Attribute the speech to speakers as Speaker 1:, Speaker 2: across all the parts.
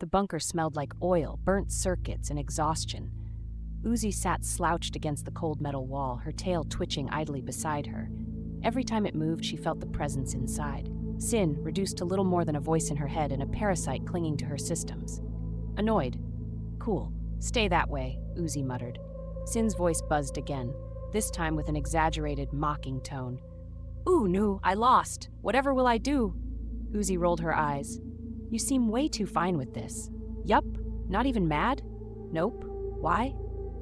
Speaker 1: The bunker smelled like oil, burnt circuits, and exhaustion. Uzi sat slouched against the cold metal wall, her tail twitching idly beside her. Every time it moved, she felt the presence inside. Sin, reduced to little more than a voice in her head and a parasite clinging to her systems. Annoyed. Cool. Stay that way, Uzi muttered. Sin's voice buzzed again, this time with an exaggerated, mocking tone. Ooh, no, I lost. Whatever will I do? Uzi rolled her eyes. You seem way too fine with this. Yup. Not even mad? Nope. Why?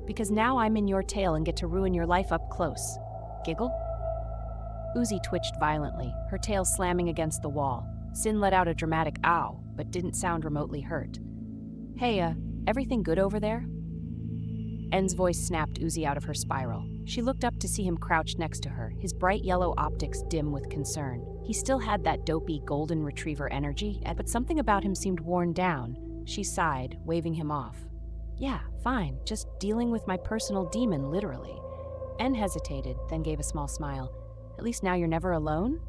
Speaker 1: Because now I'm in your tail and get to ruin your life up close. Giggle? Uzi twitched violently, her tail slamming against the wall. Sin let out a dramatic ow, but didn't sound remotely hurt. Hey, everything good over there? N's voice snapped Uzi out of her spiral. She looked up to see him crouched next to her, his bright yellow optics dim with concern. He still had that dopey golden retriever energy, but something about him seemed worn down. She sighed, waving him off. Yeah, fine, just dealing with my personal demon, literally. N hesitated, then gave a small smile. At least now you're never alone?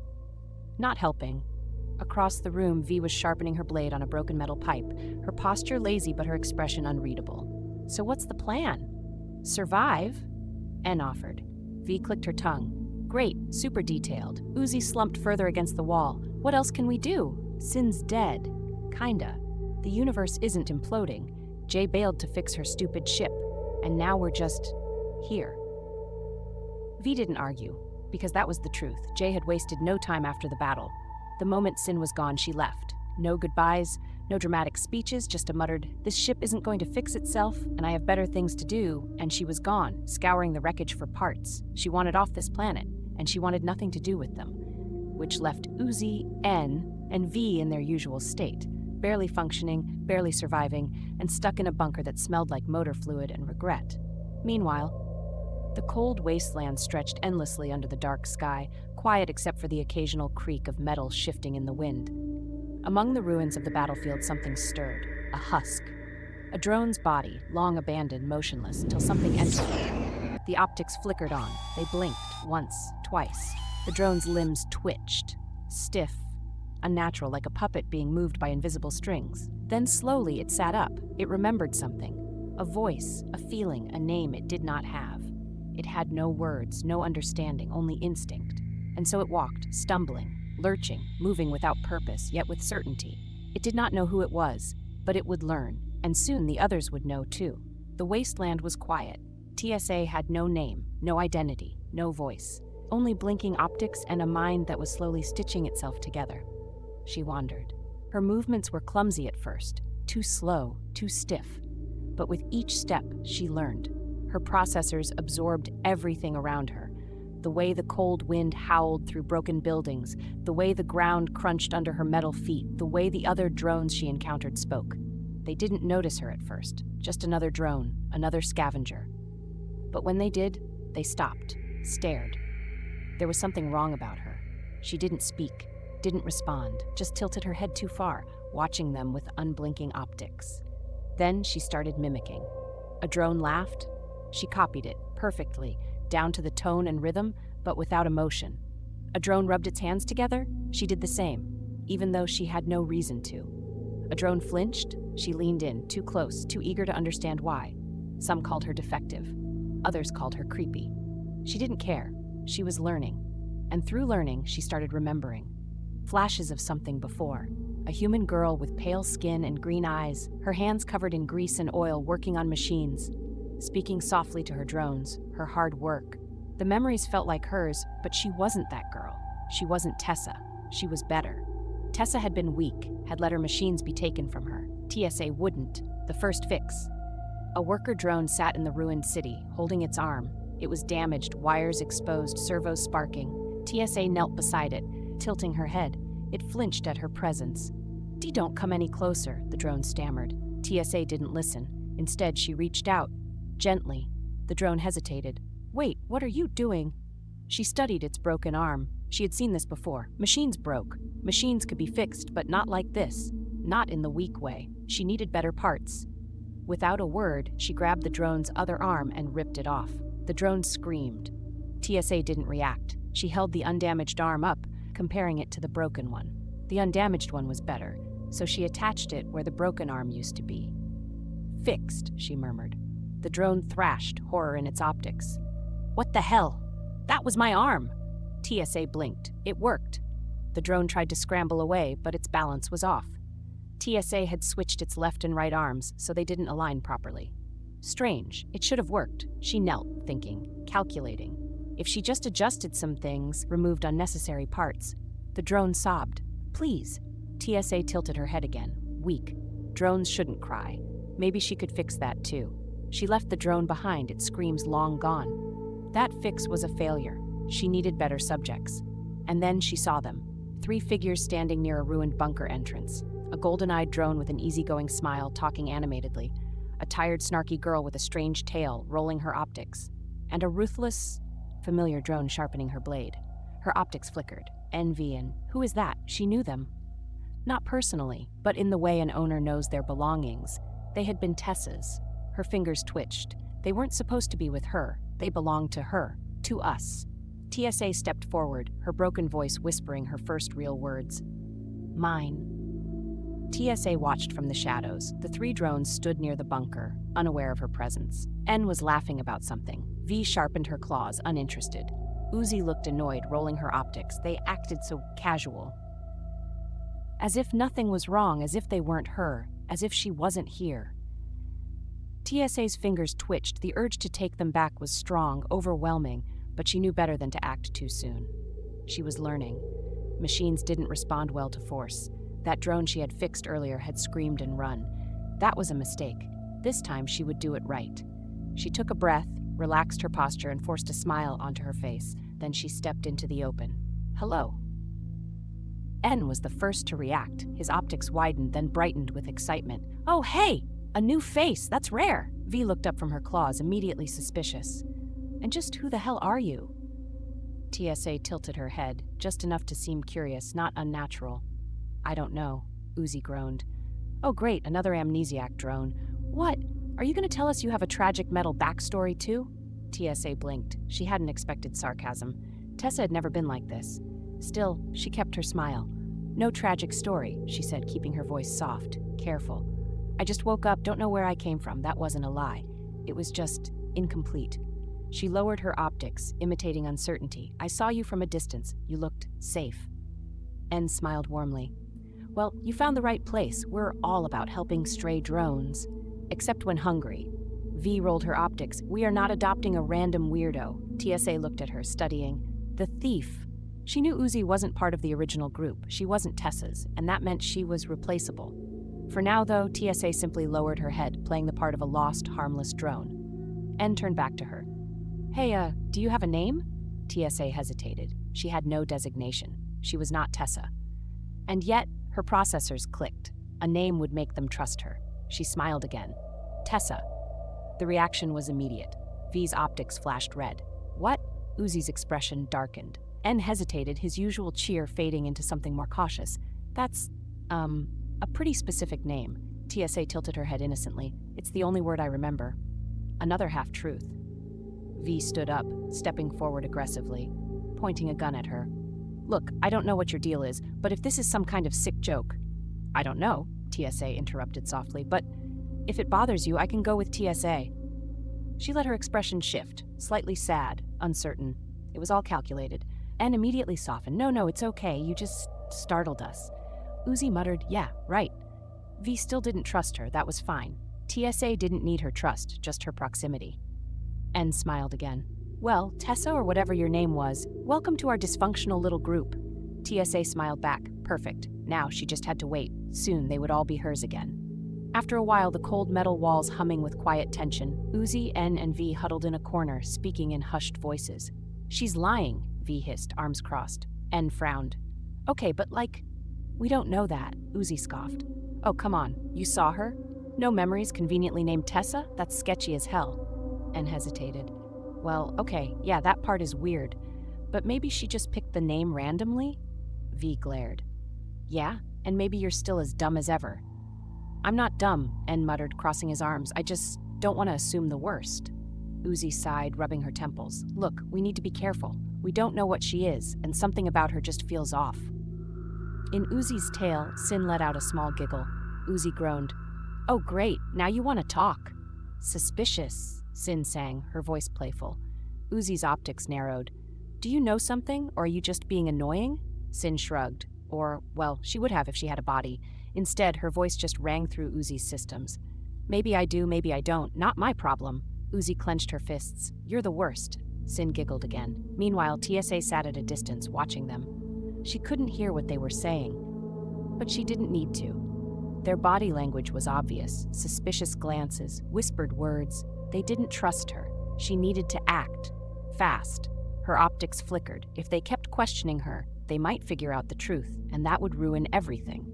Speaker 1: Not helping. Across the room, V was sharpening her blade on a broken metal pipe, her posture lazy but her expression unreadable. So what's the plan? Survive? N offered. V clicked her tongue. Great, super detailed. Uzi slumped further against the wall. What else can we do? Sin's dead. Kinda. The universe isn't imploding. Jay bailed to fix her stupid ship, and now we're just here. V didn't argue, because that was the truth. Jay had wasted no time after the battle. The moment Sin was gone, she left. No goodbyes, no dramatic speeches, just a muttered, "This ship isn't going to fix itself, and I have better things to do," and she was gone, scouring the wreckage for parts. She wanted off this planet, and she wanted nothing to do with them, which left Uzi, N, and V in their usual state, barely functioning, barely surviving, and stuck in a bunker that smelled like motor fluid and regret. Meanwhile, the cold wasteland stretched endlessly under the dark sky, quiet except for the occasional creak of metal shifting in the wind. Among the ruins of the battlefield, something stirred, a husk. A drone's body, long abandoned, motionless, till something entered it. The optics flickered on. They blinked, once, twice. The drone's limbs twitched, stiff, unnatural, like a puppet being moved by invisible strings. Then slowly it sat up. It remembered something. A voice, a feeling, a name it did not have. It had no words, no understanding, only instinct. And so it walked, stumbling, lurching, moving without purpose, yet with certainty. It did not know who it was, but it would learn, and soon the others would know too. The wasteland was quiet. TSA had no name, no identity, no voice. Only blinking optics and a mind that was slowly stitching itself together. She wandered. Her movements were clumsy at first, too slow, too stiff. But with each step, she learned. Her processors absorbed everything around her. The way the cold wind howled through broken buildings, the way the ground crunched under her metal feet, the way the other drones she encountered spoke. They didn't notice her at first, just another drone, another scavenger. But when they did, they stopped, stared. There was something wrong about her. She didn't speak, didn't respond, just tilted her head too far, watching them with unblinking optics. Then she started mimicking. A drone laughed. She copied it, perfectly, down to the tone and rhythm, but without emotion. A drone rubbed its hands together. She did the same, even though she had no reason to. A drone flinched. She leaned in, too close, too eager to understand why. Some called her defective. Others called her creepy. She didn't care. She was learning. And through learning, she started remembering. Flashes of something before. A human girl with pale skin and green eyes, her hands covered in grease and oil, working on machines. Speaking softly to her drones, her hard work. The memories felt like hers, but she wasn't that girl. She wasn't Tessa. She was better. Tessa had been weak, had let her machines be taken from her. TSA wouldn't. The first fix. A worker drone sat in the ruined city, holding its arm. It was damaged, wires exposed, servos sparking. TSA knelt beside it, tilting her head. It flinched at her presence. Don't come any closer," the drone stammered. TSA didn't listen. Instead, she reached out. Gently. The drone hesitated. "Wait, what are you doing?" She studied its broken arm. She had seen this before. Machines broke. Machines could be fixed, but not like this. Not in the weak way. She needed better parts. Without a word, she grabbed the drone's other arm and ripped it off. The drone screamed. TSA didn't react. She held the undamaged arm up, comparing it to the broken one. The undamaged one was better. so she attached it where the broken arm used to be. Fixed, she murmured. The drone thrashed, horror in its optics. What the hell? That was my arm! TSA blinked. It worked. The drone tried to scramble away, but its balance was off. TSA had switched its left and right arms, so they didn't align properly. Strange. It should have worked. She knelt, thinking, calculating. If she just adjusted some things, removed unnecessary parts. The drone sobbed. Please. TSA tilted her head again. Weak. Drones shouldn't cry. Maybe she could fix that too. She left the drone behind, its screams long gone. That fix was a failure. She needed better subjects. And then she saw them. 3 figures standing near a ruined bunker entrance. A golden-eyed drone with an easygoing smile, talking animatedly. A tired, snarky girl with a strange tail, rolling her optics. And a ruthless, familiar drone sharpening her blade. Her optics flickered. Envy and, who is that? She knew them. Not personally, but in the way an owner knows their belongings. They had been Tessa's. Her fingers twitched. They weren't supposed to be with her. They belonged to her. To us. TSA stepped forward, her broken voice whispering her first real words. Mine. TSA watched from the shadows. The 3 drones stood near the bunker, unaware of her presence. N was laughing about something. V sharpened her claws, uninterested. Uzi looked annoyed, rolling her optics. They acted so casual. As if nothing was wrong, as if they weren't her, as if she wasn't here. TSA's fingers twitched. The urge to take them back was strong, overwhelming, but she knew better than to act too soon. She was learning. Machines didn't respond well to force. That drone she had fixed earlier had screamed and run. That was a mistake. This time she would do it right. She took a breath, relaxed her posture, and forced a smile onto her face. Then she stepped into the open. Hello. N was the first to react. His optics widened, then brightened with excitement. Oh, hey! A new face! That's rare! V looked up from her claws, immediately suspicious. And just who the hell are you? TSA tilted her head, just enough to seem curious, not unnatural. I don't know, Uzi groaned. Oh great, another amnesiac drone. What? Are you going to tell us you have a tragic metal backstory too? TSA blinked. She hadn't expected sarcasm. Tessa had never been like this. Still, she kept her smile. No tragic story, she said, keeping her voice soft, careful. I just woke up, don't know where I came from. That wasn't a lie. It was just incomplete. She lowered her optics, imitating uncertainty. I saw you from a distance. You looked safe. N smiled warmly. Well, you found the right place. We're all about helping stray drones. Except when hungry. V rolled her optics. We are not adopting a random weirdo. TSA looked at her, studying. The thief. She knew Uzi wasn't part of the original group. She wasn't Tessa's, and that meant she was replaceable. For now, though, TSA simply lowered her head, playing the part of a lost, harmless drone. N turned back to her. Hey, do you have a name? TSA hesitated. She had no designation. She was not Tessa. And yet, her processors clicked. A name would make them trust her. She smiled again. Tessa. The reaction was immediate. V's optics flashed red. What? Uzi's expression darkened. N hesitated, his usual cheer fading into something more cautious. That's, a pretty specific name. TSA tilted her head innocently. It's the only word I remember. Another half-truth. V stood up, stepping forward aggressively, pointing a gun at her. Look, I don't know what your deal is, but if this is some kind of sick joke... I don't know, TSA interrupted softly, but if it bothers you, I can go with TSA. She let her expression shift, slightly sad, uncertain. It was all calculated, and immediately softened. No, it's okay, you just startled us. Uzi muttered, yeah, right. V still didn't trust her, that was fine. TSA didn't need her trust, just her proximity. N smiled again. Well, Tessa or whatever your name was, welcome to our dysfunctional little group. TSA smiled back. Perfect. Now she just had to wait. Soon they would all be hers again. After a while, the cold metal walls humming with quiet tension, Uzi, N, and V huddled in a corner, speaking in hushed voices. She's lying, V hissed, arms crossed. N frowned. Okay, but we don't know that, Uzi scoffed. Oh, come on. You saw her? No memories conveniently named Tessa? That's sketchy as hell. N hesitated. Well, okay, yeah, that part is weird. But maybe she just picked the name randomly? V glared. Yeah, and maybe you're still as dumb as ever. I'm not dumb, N muttered, crossing his arms. I just don't want to assume the worst. Uzi sighed, rubbing her temples. Look, we need to be careful. We don't know what she is, and something about her just feels off. In Uzi's tail, Sin let out a small giggle. Uzi groaned. Oh great, now you want to talk. Suspicious, Sin sang, her voice playful. Uzi's optics narrowed. Do you know something, or are you just being annoying? Sin shrugged. Or, well, she would have if she had a body. Instead, her voice just rang through Uzi's systems. Maybe I do, maybe I don't. Not my problem. Uzi clenched her fists. You're the worst. Sin giggled again. Meanwhile, TSA sat at a distance, watching them. She couldn't hear what they were saying, but she didn't need to. Their body language was obvious. Suspicious glances, whispered words. They didn't trust her. She needed to act. Fast. Her optics flickered. If they kept questioning her, they might figure out the truth, and that would ruin everything.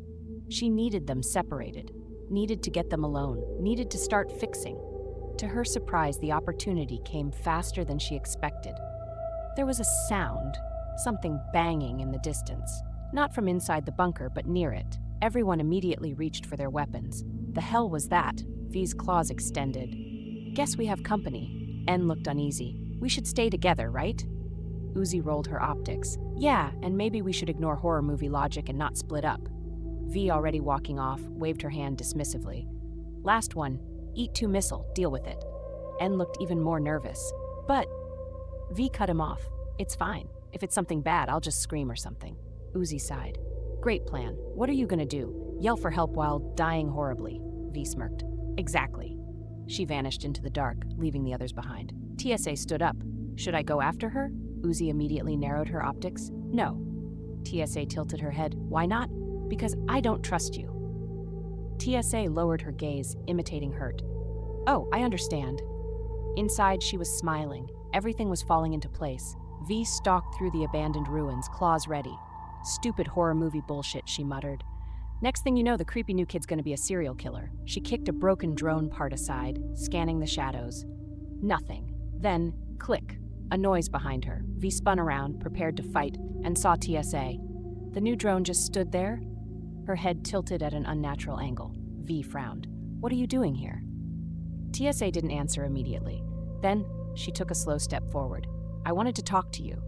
Speaker 1: She needed them separated, needed to get them alone, needed to start fixing. To her surprise, the opportunity came faster than she expected. There was a sound, something banging in the distance. Not from inside the bunker, but near it. Everyone immediately reached for their weapons. The hell was that? V's claws extended. Guess we have company. N looked uneasy. We should stay together, right? Uzi rolled her optics. Yeah, and maybe we should ignore horror movie logic and not split up. V, already walking off, waved her hand dismissively. Last one. Eat 2 missile. Deal with it. N looked even more nervous. But V cut him off. It's fine. If it's something bad, I'll just scream or something. Uzi sighed. Great plan. What are you gonna do? Yell for help while dying horribly? V smirked. Exactly. She vanished into the dark, leaving the others behind. TSA stood up. Should I go after her? Uzi immediately narrowed her optics. No. TSA tilted her head. Why not? Because I don't trust you. TSA lowered her gaze, imitating hurt. Oh, I understand. Inside, she was smiling. Everything was falling into place. V stalked through the abandoned ruins, claws ready. Stupid horror movie bullshit, she muttered. Next thing you know, the creepy new kid's gonna be a serial killer. She kicked a broken drone part aside, scanning the shadows. Nothing. Then, click. A noise behind her. V spun around, prepared to fight, and saw TSA. The new drone just stood there, her head tilted at an unnatural angle. V frowned. What are you doing here? TSA didn't answer immediately. Then, she took a slow step forward. I wanted to talk to you.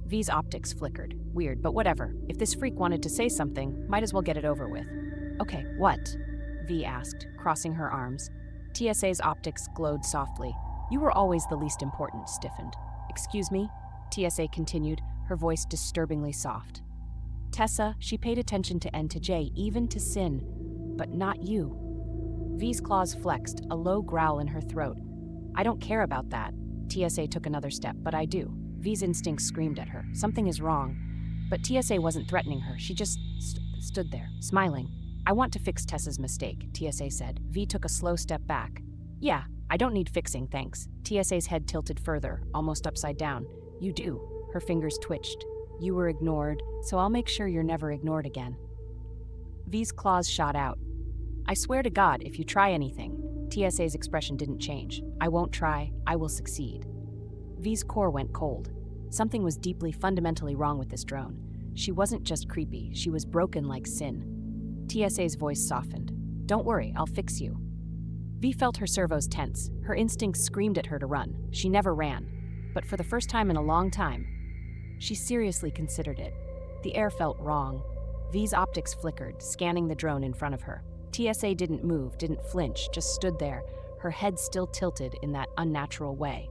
Speaker 1: V's optics flickered. Weird, but whatever. If this freak wanted to say something, might as well get it over with. Okay, what? V asked, crossing her arms. TSA's optics glowed softly. You were always the least important, stiffened. Excuse me? TSA continued, her voice disturbingly soft. Tessa, she paid attention to N to J, even to Sin, but not you. V's claws flexed, a low growl in her throat. I don't care about that. TSA took another step, but I do. V's instincts screamed at her. Something is wrong. But TSA wasn't threatening her. She just stood there, smiling. I want to fix Tessa's mistake, TSA said. V took a slow step back. Yeah, I don't need fixing, thanks. TSA's head tilted further, almost upside down. You do. Her fingers twitched. You were ignored, so I'll make sure you're never ignored again. V's claws shot out. I swear to God, if you try anything. TSA's expression didn't change. I won't try, I will succeed. V's core went cold. Something was deeply, fundamentally wrong with this drone. She wasn't just creepy, she was broken like Sin. TSA's voice softened. Don't worry, I'll fix you. V felt her servos tense. Her instincts screamed at her to run. She never ran. But for the first time in a long time, she seriously considered it. The air felt wrong. V's optics flickered, scanning the drone in front of her. TSA didn't move, didn't flinch, just stood there, her head still tilted in that unnatural way.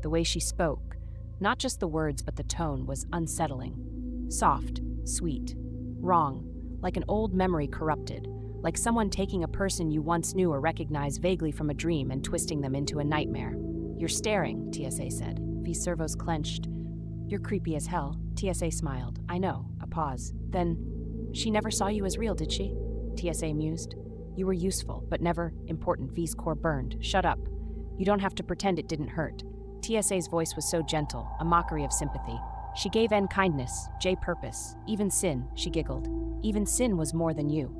Speaker 1: The way she spoke, not just the words but the tone, was unsettling. Soft, sweet, wrong, like an old memory corrupted, like someone taking a person you once knew or recognized vaguely from a dream and twisting them into a nightmare. You're staring, TSA said. V's servos clenched. You're creepy as hell. TSA smiled. I know. A pause. Then, she never saw you as real, did she? TSA mused. You were useful, but never important. V's core burned. Shut up. You don't have to pretend it didn't hurt. TSA's voice was so gentle, a mockery of sympathy. She gave N kindness, J purpose. Even Sin, she giggled. Even Sin was more than you.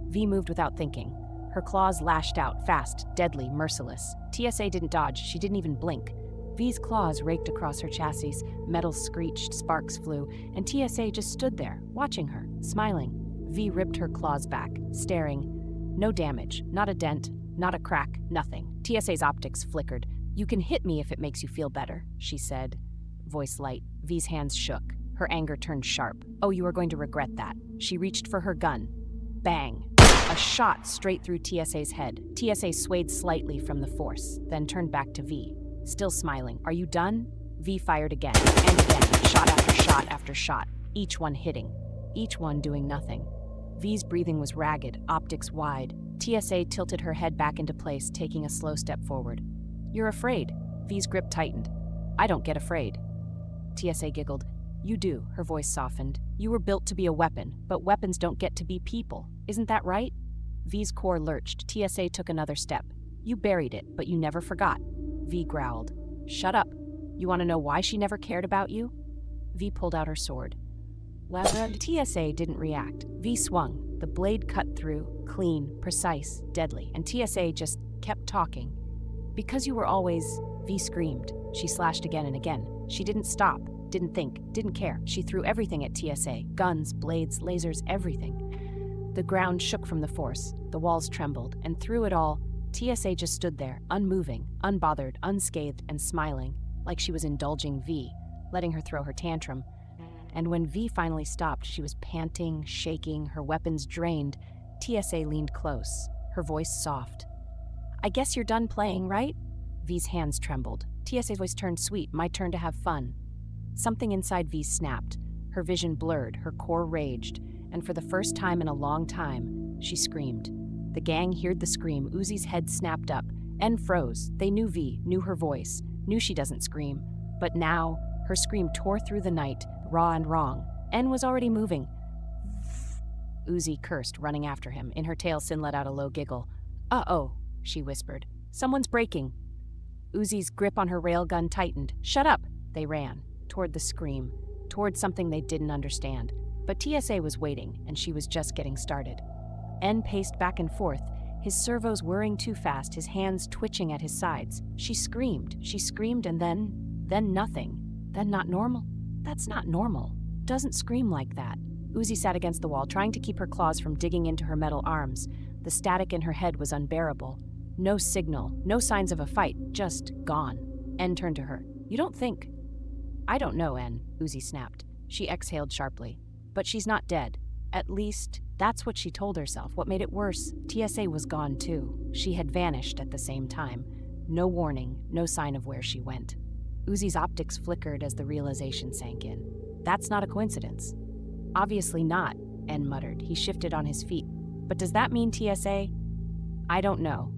Speaker 1: V moved without thinking. Her claws lashed out, fast, deadly, merciless. TSA didn't dodge, she didn't even blink. V's claws raked across her chassis, metal screeched, sparks flew, and TSA just stood there, watching her, smiling. V ripped her claws back, staring. No damage, not a dent, not a crack, nothing. TSA's optics flickered. You can hit me if it makes you feel better, she said. Voice light. V's hands shook. Her anger turned sharp. Oh, you are going to regret that. She reached for her gun. Bang! A shot straight through TSA's head. TSA swayed slightly from the force, then turned back to V. Still smiling. Are you done? V fired again, and again, shot after shot after shot, each one hitting, each one doing nothing. V's breathing was ragged, optics wide. TSA tilted her head back into place, taking a slow step forward. You're afraid. V's grip tightened. I don't get afraid. TSA giggled. You do, her voice softened. You were built to be a weapon, but weapons don't get to be people. Isn't that right? V's core lurched. TSA took another step. You buried it, but you never forgot. V growled. Shut up. You want to know why she never cared about you? V pulled out her sword. TSA didn't react. V swung. The blade cut through, clean, precise, deadly, and TSA just kept talking. Because you were always... V screamed. She slashed again and again. She didn't stop, didn't think, didn't care. She threw everything at TSA. Guns, blades, lasers, everything. The ground shook from the force. The walls trembled, and through it all, TSA just stood there, unmoving, unbothered, unscathed, and smiling, like she was indulging V, letting her throw her tantrum. And when V finally stopped, she was panting, shaking, her weapons drained. TSA leaned close, her voice soft. I guess you're done playing, right? V's hands trembled. TSA's voice turned sweet. My turn to have fun. Something inside V snapped. Her vision blurred, her core raged, and for the first time in a long time, she screamed. The gang heard the scream. Uzi's head snapped up. N froze. They knew V, knew her voice, knew she doesn't scream. But now, her scream tore through the night, raw and wrong. N was already moving. Uzi cursed, running after him. In her tail, Sin let out a low giggle. Uh-oh, she whispered. Someone's breaking. Uzi's grip on her railgun tightened. Shut up! They ran, toward the scream, toward something they didn't understand. But TSA was waiting, and she was just getting started. N paced back and forth, his servos whirring too fast, his hands twitching at his sides. She screamed, and then nothing. Then not normal? That's not normal. Doesn't scream like that. Uzi sat against the wall, trying to keep her claws from digging into her metal arms. The static in her head was unbearable. No signal, no signs of a fight, just gone. N turned to her. You don't think... I don't know, N, Uzi snapped. She exhaled sharply. But she's not dead. At least, that's what she told herself. What made it worse, TSA was gone too. She had vanished at the same time. No warning, no sign of where she went. Uzi's optics flickered as the realization sank in. That's not a coincidence. Obviously not, N muttered. He shifted on his feet. But does that mean TSA? I don't know.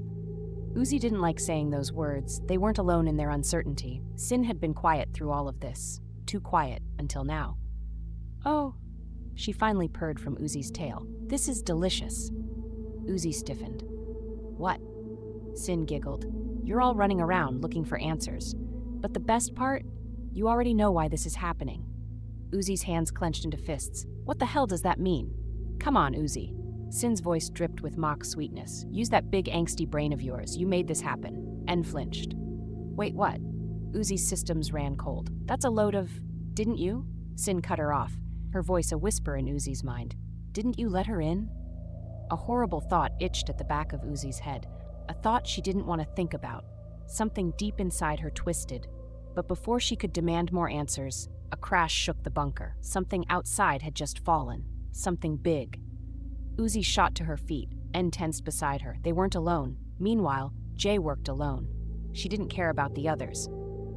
Speaker 1: Uzi didn't like saying those words. They weren't alone in their uncertainty. Sin had been quiet through all of this. Too quiet until now. Oh, she finally purred from Uzi's tail. This is delicious. Uzi stiffened. What? Sin giggled. You're all running around looking for answers. But the best part? You already know why this is happening. Uzi's hands clenched into fists. What the hell does that mean? Come on, Uzi. Sin's voice dripped with mock sweetness. Use that big angsty brain of yours. You made this happen. N flinched. Wait, what? Uzi's systems ran cold. That's a load of... Didn't you? Sin cut her off, her voice a whisper in Uzi's mind. Didn't you let her in? A horrible thought itched at the back of Uzi's head. A thought she didn't want to think about. Something deep inside her twisted. But before she could demand more answers, a crash shook the bunker. Something outside had just fallen. Something big. Uzi shot to her feet, N tensed beside her. They weren't alone. Meanwhile, Jay worked alone. She didn't care about the others.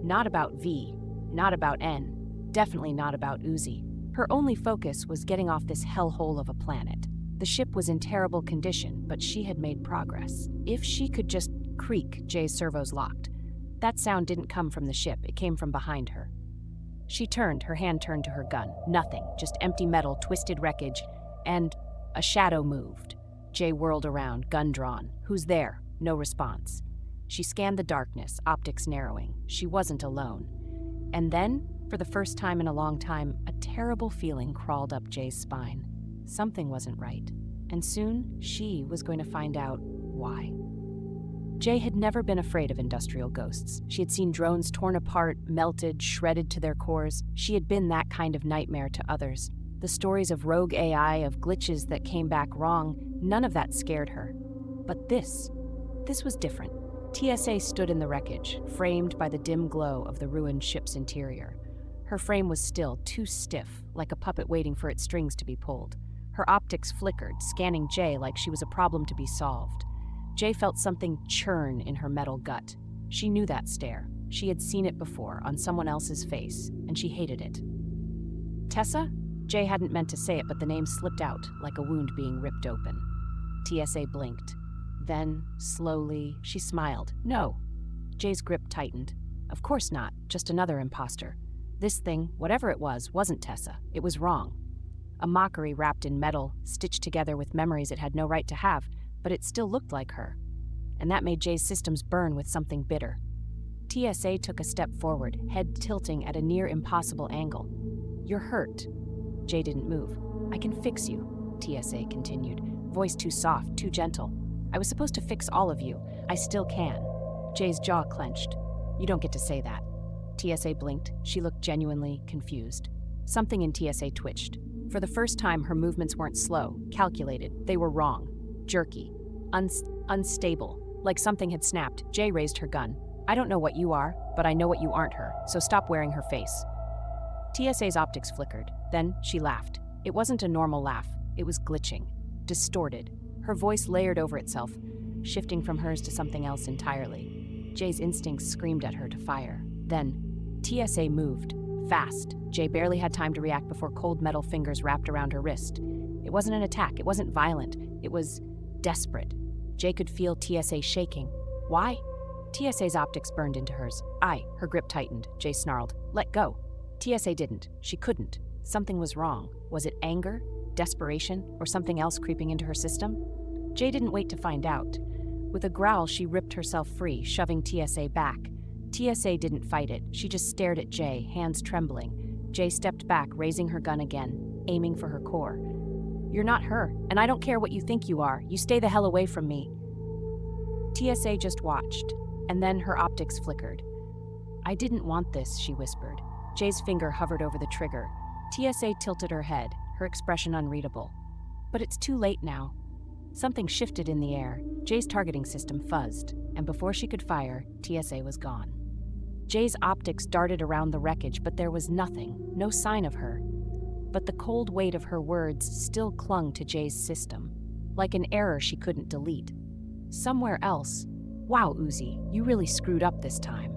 Speaker 1: Not about V. Not about N. Definitely not about Uzi. Her only focus was getting off this hellhole of a planet. The ship was in terrible condition, but she had made progress. If she could just creak, Jay's servos locked. That sound didn't come from the ship, it came from behind her. She turned, her hand turned to her gun. Nothing, just empty metal, twisted wreckage, and a shadow moved. Jay whirled around, gun drawn. Who's there? No response. She scanned the darkness, optics narrowing. She wasn't alone. And then, for the first time in a long time, a terrible feeling crawled up Jay's spine. Something wasn't right. And soon, she was going to find out why. Jay had never been afraid of industrial ghosts. She had seen drones torn apart, melted, shredded to their cores. She had been that kind of nightmare to others. The stories of rogue AI, of glitches that came back wrong, none of that scared her. But this was different. TSA stood in the wreckage, framed by the dim glow of the ruined ship's interior. Her frame was still, too stiff, like a puppet waiting for its strings to be pulled. Her optics flickered, scanning Jay like she was a problem to be solved. Jay felt something churn in her metal gut. She knew that stare. She had seen it before, on someone else's face, and she hated it. Tessa? Jay hadn't meant to say it, but the name slipped out, like a wound being ripped open. TSA blinked. Then, slowly, she smiled. No. Jay's grip tightened. Of course not, just another imposter. This thing, whatever it was, wasn't Tessa. It was wrong. A mockery wrapped in metal, stitched together with memories it had no right to have, but it still looked like her. And that made Jay's systems burn with something bitter. TSA took a step forward, head tilting at a near impossible angle. You're hurt. Jay didn't move. I can fix you, TSA continued, voice too soft, too gentle. I was supposed to fix all of you. I still can. Jay's jaw clenched. You don't get to say that. TSA blinked. She looked genuinely confused. Something in TSA twitched. For the first time, her movements weren't slow, calculated. They were wrong. Jerky. Unstable. Like something had snapped. Jay raised her gun. I don't know what you are, but I know what you aren't her, so stop wearing her face. TSA's optics flickered. Then she laughed. It wasn't a normal laugh. It was glitching. Distorted. Her voice layered over itself, shifting from hers to something else entirely. Jay's instincts screamed at her to fire. Then, TSA moved. Fast. Jay barely had time to react before cold metal fingers wrapped around her wrist. It wasn't an attack. It wasn't violent. It was desperate. Jay could feel TSA shaking. Why? TSA's optics burned into hers. Her grip tightened. Jay snarled. Let go. TSA didn't. She couldn't. Something was wrong. Was it anger, desperation, or something else creeping into her system? Jay didn't wait to find out. With a growl, she ripped herself free, shoving TSA back. TSA didn't fight it. She just stared at Jay, hands trembling. Jay stepped back, raising her gun again, aiming for her core. You're not her, and I don't care what you think you are. You stay the hell away from me. TSA just watched, and then her optics flickered. I didn't want this, she whispered. Jay's finger hovered over the trigger. TSA tilted her head, her expression unreadable. But it's too late now. Something shifted in the air. Jay's targeting system fuzzed, and before she could fire, TSA was gone. Jay's optics darted around the wreckage, but there was nothing, no sign of her. But the cold weight of her words still clung to Jay's system, like an error she couldn't delete. Somewhere else. Wow, Uzi, you really screwed up this time.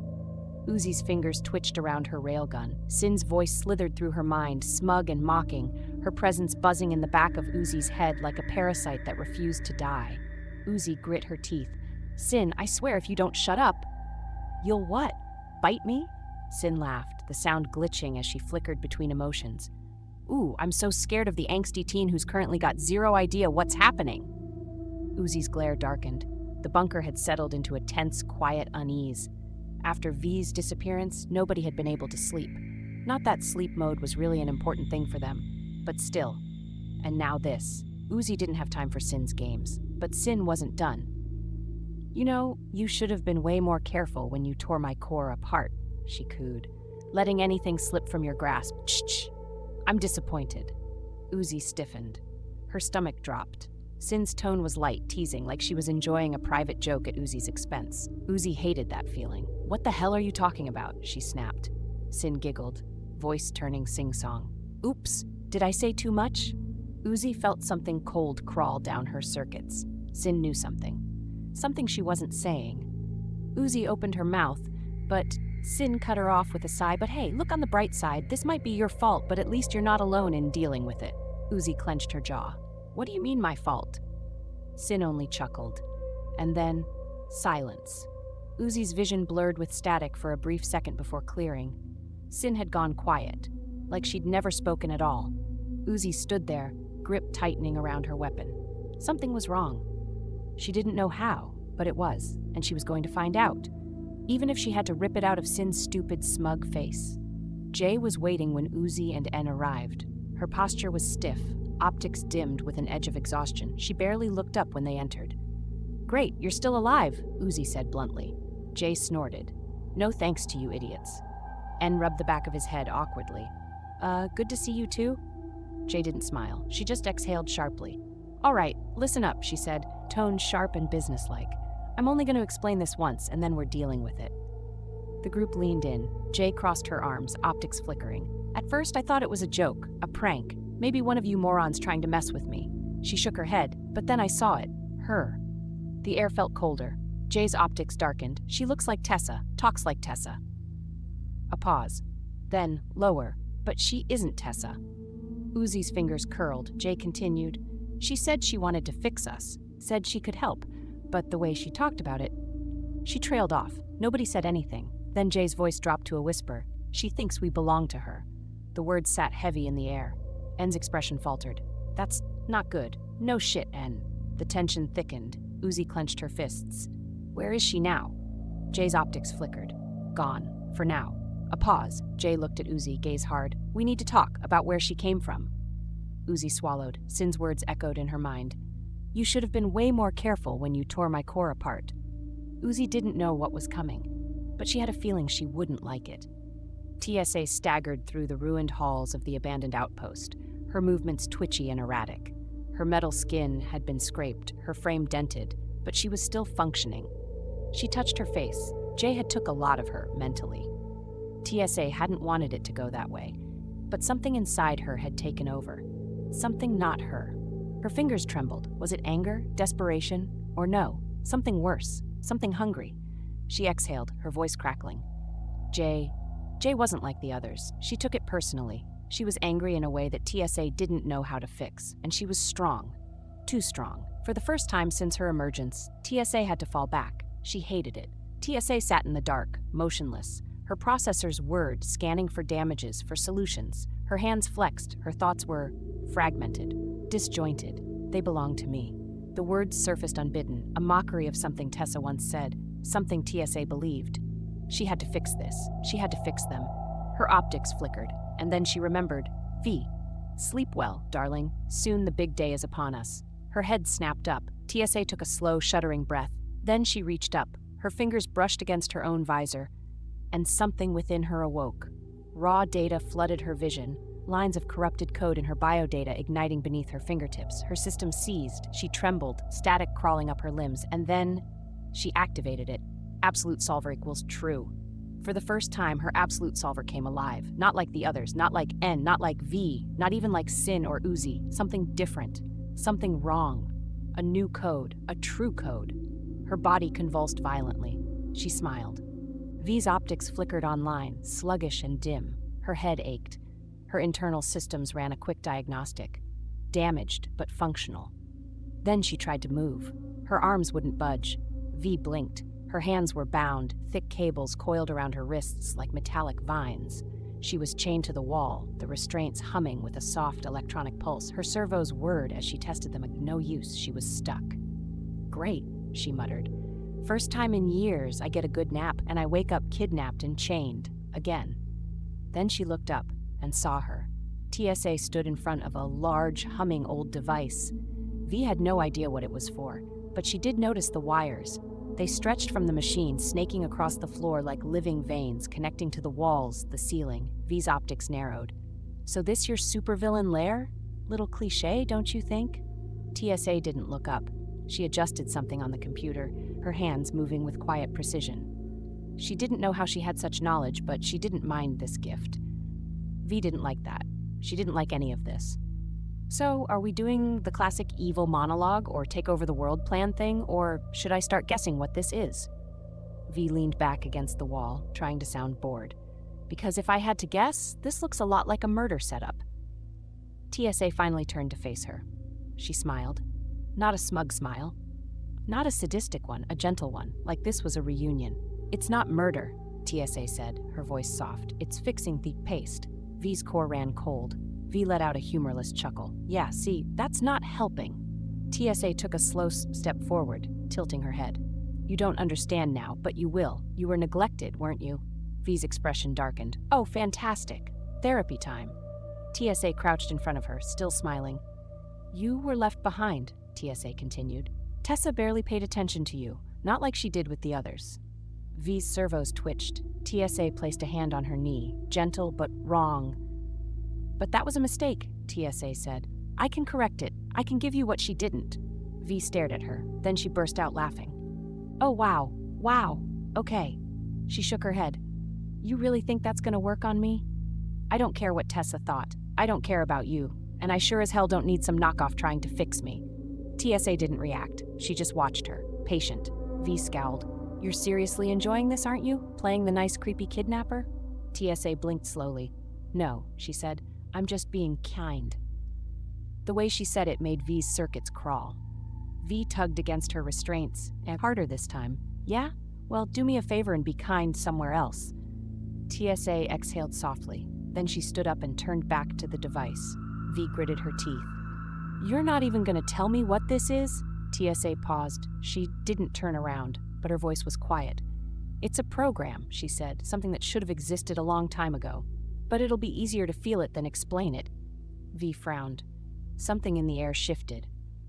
Speaker 1: Uzi's fingers twitched around her railgun. Sin's voice slithered through her mind, smug and mocking, her presence buzzing in the back of Uzi's head like a parasite that refused to die. Uzi grit her teeth. Sin, I swear if you don't shut up. You'll what? Bite me? Sin laughed, the sound glitching as she flickered between emotions. Ooh, I'm so scared of the angsty teen who's currently got zero idea what's happening. Uzi's glare darkened. The bunker had settled into a tense, quiet unease. After V's disappearance, nobody had been able to sleep. Not that sleep mode was really an important thing for them, but still. And now this. Uzi didn't have time for Sin's games, but Sin wasn't done. You know, you should have been way more careful when you tore my core apart, she cooed, letting anything slip from your grasp. Shh. I'm disappointed. Uzi stiffened. Her stomach dropped. Sin's tone was light, teasing, like she was enjoying a private joke at Uzi's expense. Uzi hated that feeling. What the hell are you talking about? She snapped. Sin giggled, voice turning sing-song. Oops, did I say too much? Uzi felt something cold crawl down her circuits. Sin knew something. Something she wasn't saying. Uzi opened her mouth, but Sin cut her off with a sigh. But hey, look on the bright side. This might be your fault, but at least you're not alone in dealing with it. Uzi clenched her jaw. What do you mean my fault? Sin only chuckled. And then, silence. Uzi's vision blurred with static for a brief second before clearing. Sin had gone quiet, like she'd never spoken at all. Uzi stood there, grip tightening around her weapon. Something was wrong. She didn't know how, but it was, and she was going to find out, even if she had to rip it out of Sin's stupid, smug face. Jay was waiting when Uzi and En arrived. Her posture was stiff, optics dimmed with an edge of exhaustion. She barely looked up when they entered. Great, you're still alive, Uzi said bluntly. Jay snorted. No thanks to you idiots. En rubbed the back of his head awkwardly. Good to see you too? Jay didn't smile. She just exhaled sharply. All right, listen up, she said, tone sharp and businesslike. I'm only going to explain this once, and then we're dealing with it. The group leaned in. Jay crossed her arms, optics flickering. At first, I thought it was a joke, a prank. Maybe one of you morons trying to mess with me. She shook her head, but then I saw it. Her. The air felt colder. Jay's optics darkened. She looks like Tessa, talks like Tessa. A pause. Then, lower. But she isn't Tessa. Uzi's fingers curled. Jay continued. She said she wanted to fix us. Said she could help. But the way she talked about it... She trailed off. Nobody said anything. Then Jay's voice dropped to a whisper. She thinks we belong to her. The words sat heavy in the air. N's expression faltered. That's not good. No shit, N. The tension thickened. Uzi clenched her fists. Where is she now? Jay's optics flickered. Gone. For now. A pause. Jay looked at Uzi, gaze hard. We need to talk about where she came from. Uzi swallowed. Sin's words echoed in her mind. You should have been way more careful when you tore my core apart. Uzi didn't know what was coming, but she had a feeling she wouldn't like it. TSA staggered through the ruined halls of the abandoned outpost, her movements twitchy and erratic. Her metal skin had been scraped, her frame dented, but she was still functioning. She touched her face. Jay had took a lot of her, mentally. TSA hadn't wanted it to go that way, but something inside her had taken over. Something not her. Her fingers trembled. Was it anger, desperation, or no, something worse, something hungry? She exhaled, her voice crackling. Jay wasn't like the others. She took it personally. She was angry in a way that TSA didn't know how to fix, and she was strong. Too strong. For the first time since her emergence, TSA had to fall back. She hated it. TSA sat in the dark, motionless. Her processors whirred, scanning for damages, for solutions. Her hands flexed. Her thoughts were fragmented, disjointed. They belonged to me. The words surfaced unbidden, a mockery of something Tessa once said, something TSA believed. She had to fix this. She had to fix them. Her optics flickered, and then she remembered. V. Sleep well, darling. Soon the big day is upon us. Her head snapped up. TSA took a slow, shuddering breath. Then she reached up. Her fingers brushed against her own visor, and something within her awoke. Raw data flooded her vision, lines of corrupted code in her biodata igniting beneath her fingertips. Her system seized. She trembled, static crawling up her limbs, and then she activated it. Absolute solver equals true. For the first time, her absolute solver came alive. Not like the others, not like N, not like V, not even like Sin or Uzi. Something different. Something wrong. A new code. A true code. Her body convulsed violently. She smiled. V's optics flickered online, sluggish and dim. Her head ached. Her internal systems ran a quick diagnostic. Damaged, but functional. Then she tried to move. Her arms wouldn't budge. V blinked. Her hands were bound, thick cables coiled around her wrists like metallic vines. She was chained to the wall, the restraints humming with a soft electronic pulse. Her servos whirred as she tested them. No use, she was stuck. Great, she muttered. First time in years I get a good nap, and I wake up kidnapped and chained, again. Then she looked up and saw her. TSA stood in front of a large, humming old device. V had no idea what it was for, but she did notice the wires. They stretched from the machine, snaking across the floor like living veins, connecting to the walls, the ceiling. V's optics narrowed. So this your supervillain lair? Little cliché, don't you think? TSA didn't look up. She adjusted something on the computer, her hands moving with quiet precision. She didn't know how she had such knowledge, but she didn't mind this gift. V didn't like that. She didn't like any of this. So, are we doing the classic evil monologue or take over the world plan thing, or should I start guessing what this is? V leaned back against the wall, trying to sound bored. Because if I had to guess, this looks a lot like a murder setup. TSA finally turned to face her. She smiled. Not a smug smile. Not a sadistic one, a gentle one, like this was a reunion. It's not murder, TSA said, her voice soft. It's fixing the paste. V's core ran cold. V let out a humorless chuckle. Yeah, see, that's not helping. TSA took a slow step forward, tilting her head. You don't understand now, but you will. You were neglected, weren't you? V's expression darkened. Oh, fantastic. Therapy time. TSA crouched in front of her, still smiling. You were left behind, TSA continued. Tessa barely paid attention to you, not like she did with the others. V's servos twitched. TSA placed a hand on her knee, gentle but wrong. But that was a mistake, TSA said. I can correct it. I can give you what she didn't. V stared at her. Then she burst out laughing. Oh, wow. Wow. Okay. She shook her head. You really think that's gonna work on me? I don't care what Tessa thought. I don't care about you. and I sure as hell don't need some knockoff trying to fix me. TSA didn't react. She just watched her, patient. V scowled. You're seriously enjoying this, aren't you? Playing the nice creepy kidnapper? TSA blinked slowly. No, she said. I'm just being kind. The way she said it made V's circuits crawl. V tugged against her restraints, and harder this time. Yeah? Well, do me a favor and be kind somewhere else. TSA exhaled softly. Then she stood up and turned back to the device. V gritted her teeth. You're not even gonna tell me what this is? TSA paused. She didn't turn around, but her voice was quiet. It's a program, she said, something that should have existed a long time ago. But it'll be easier to feel it than explain it. V frowned. Something in the air shifted.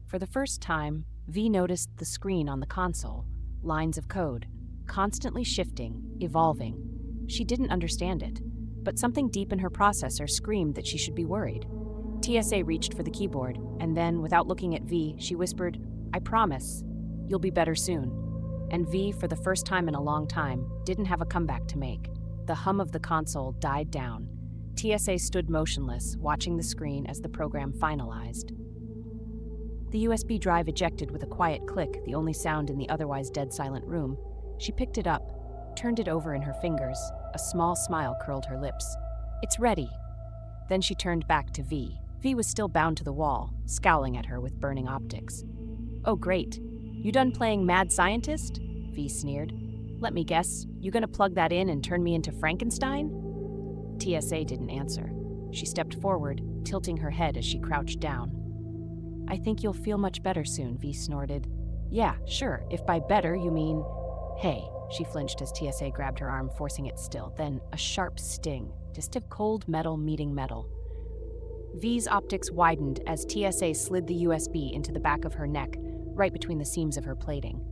Speaker 1: For the first time, V noticed the screen on the console. Lines of code. Constantly shifting, evolving. She didn't understand it, but something deep in her processor screamed that she should be worried. TSA reached for the keyboard, and then, without looking at V, she whispered, I promise, you'll be better soon. And V, for the first time in a long time, didn't have a comeback to make. The hum of the console died down. TSA stood motionless, watching the screen as the program finalized. The USB drive ejected with a quiet click, the only sound in the otherwise dead-silent room. She picked it up, turned it over in her fingers. A small smile curled her lips. It's ready. Then she turned back to V. V was still bound to the wall, scowling at her with burning optics. Oh, great. You done playing mad scientist? V sneered. Let me guess, you gonna plug that in and turn me into Frankenstein? TSA didn't answer. She stepped forward, tilting her head as she crouched down. I think you'll feel much better soon, V snorted. Yeah, sure, if by better you mean... Hey, she flinched as TSA grabbed her arm, forcing it still. Then a sharp sting, distant cold metal meeting metal. V's optics widened as TSA slid the USB into the back of her neck, right between the seams of her plating.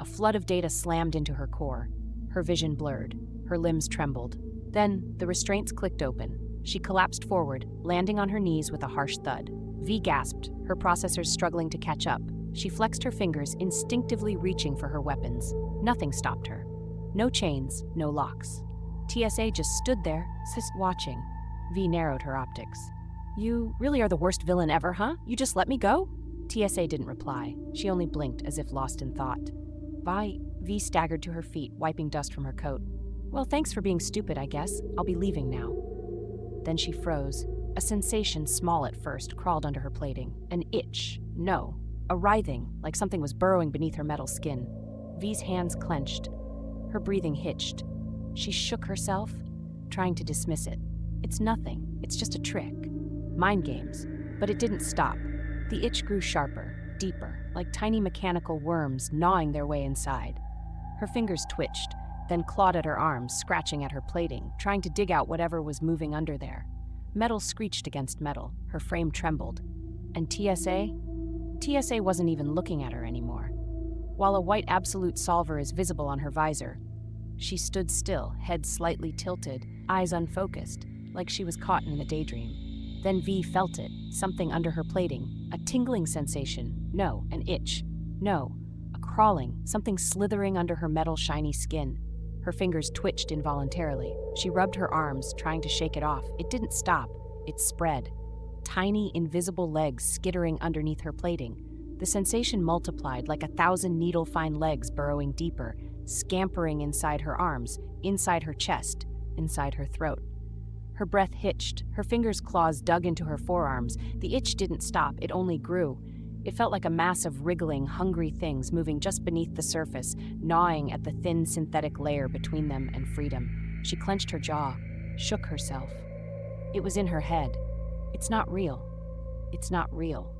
Speaker 1: A flood of data slammed into her core. Her vision blurred. Her limbs trembled. Then, the restraints clicked open. She collapsed forward, landing on her knees with a harsh thud. V gasped, her processors struggling to catch up. She flexed her fingers, instinctively reaching for her weapons. Nothing stopped her. No chains, no locks. TSA just stood there, watching. V narrowed her optics. You really are the worst villain ever, huh? You just let me go? TSA didn't reply. She only blinked as if lost in thought. V staggered to her feet, wiping dust from her coat. Well, thanks for being stupid, I guess. I'll be leaving now. Then she froze. A sensation, small at first, crawled under her plating. An itch. No. A writhing, like something was burrowing beneath her metal skin. V's hands clenched. Her breathing hitched. She shook herself, trying to dismiss it. It's nothing. It's just a trick. Mind games. But it didn't stop. The itch grew sharper, deeper, like tiny mechanical worms gnawing their way inside. Her fingers twitched, then clawed at her arms, scratching at her plating, trying to dig out whatever was moving under there. Metal screeched against metal. Her frame trembled. And TSA? TSA wasn't even looking at her anymore. While a white absolute solver is visible on her visor, she stood still, head slightly tilted, eyes unfocused, like she was caught in a daydream. Then V felt it, something under her plating, a tingling sensation. No, an itch. No, a crawling, something slithering under her metal shiny skin. Her fingers twitched involuntarily. She rubbed her arms, trying to shake it off. It didn't stop. It spread. Tiny, invisible legs skittering underneath her plating. The sensation multiplied like 1,000 needle-fine legs burrowing deeper, scampering inside her arms, inside her chest, inside her throat. Her breath hitched. Her fingers' claws dug into her forearms. The itch didn't stop. It only grew. It felt like a mass of wriggling, hungry things moving just beneath the surface, gnawing at the thin synthetic layer between them and freedom. She clenched her jaw, shook herself. It was in her head. It's not real. It's not real.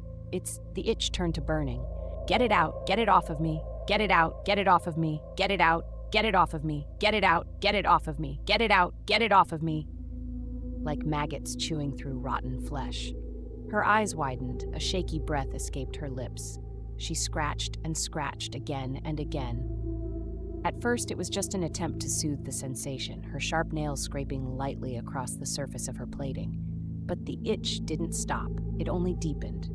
Speaker 1: The itch turned to burning. Get it out. Get it off of me. Get it out. Get it off of me. Get it out. Get it off of me. Get it out. Get it off of me. Get it out. Get it off of me. Like maggots chewing through rotten flesh. Her eyes widened, a shaky breath escaped her lips. She scratched and scratched again and again. At first, it was just an attempt to soothe the sensation, her sharp nails scraping lightly across the surface of her plating. But the itch didn't stop, it only deepened.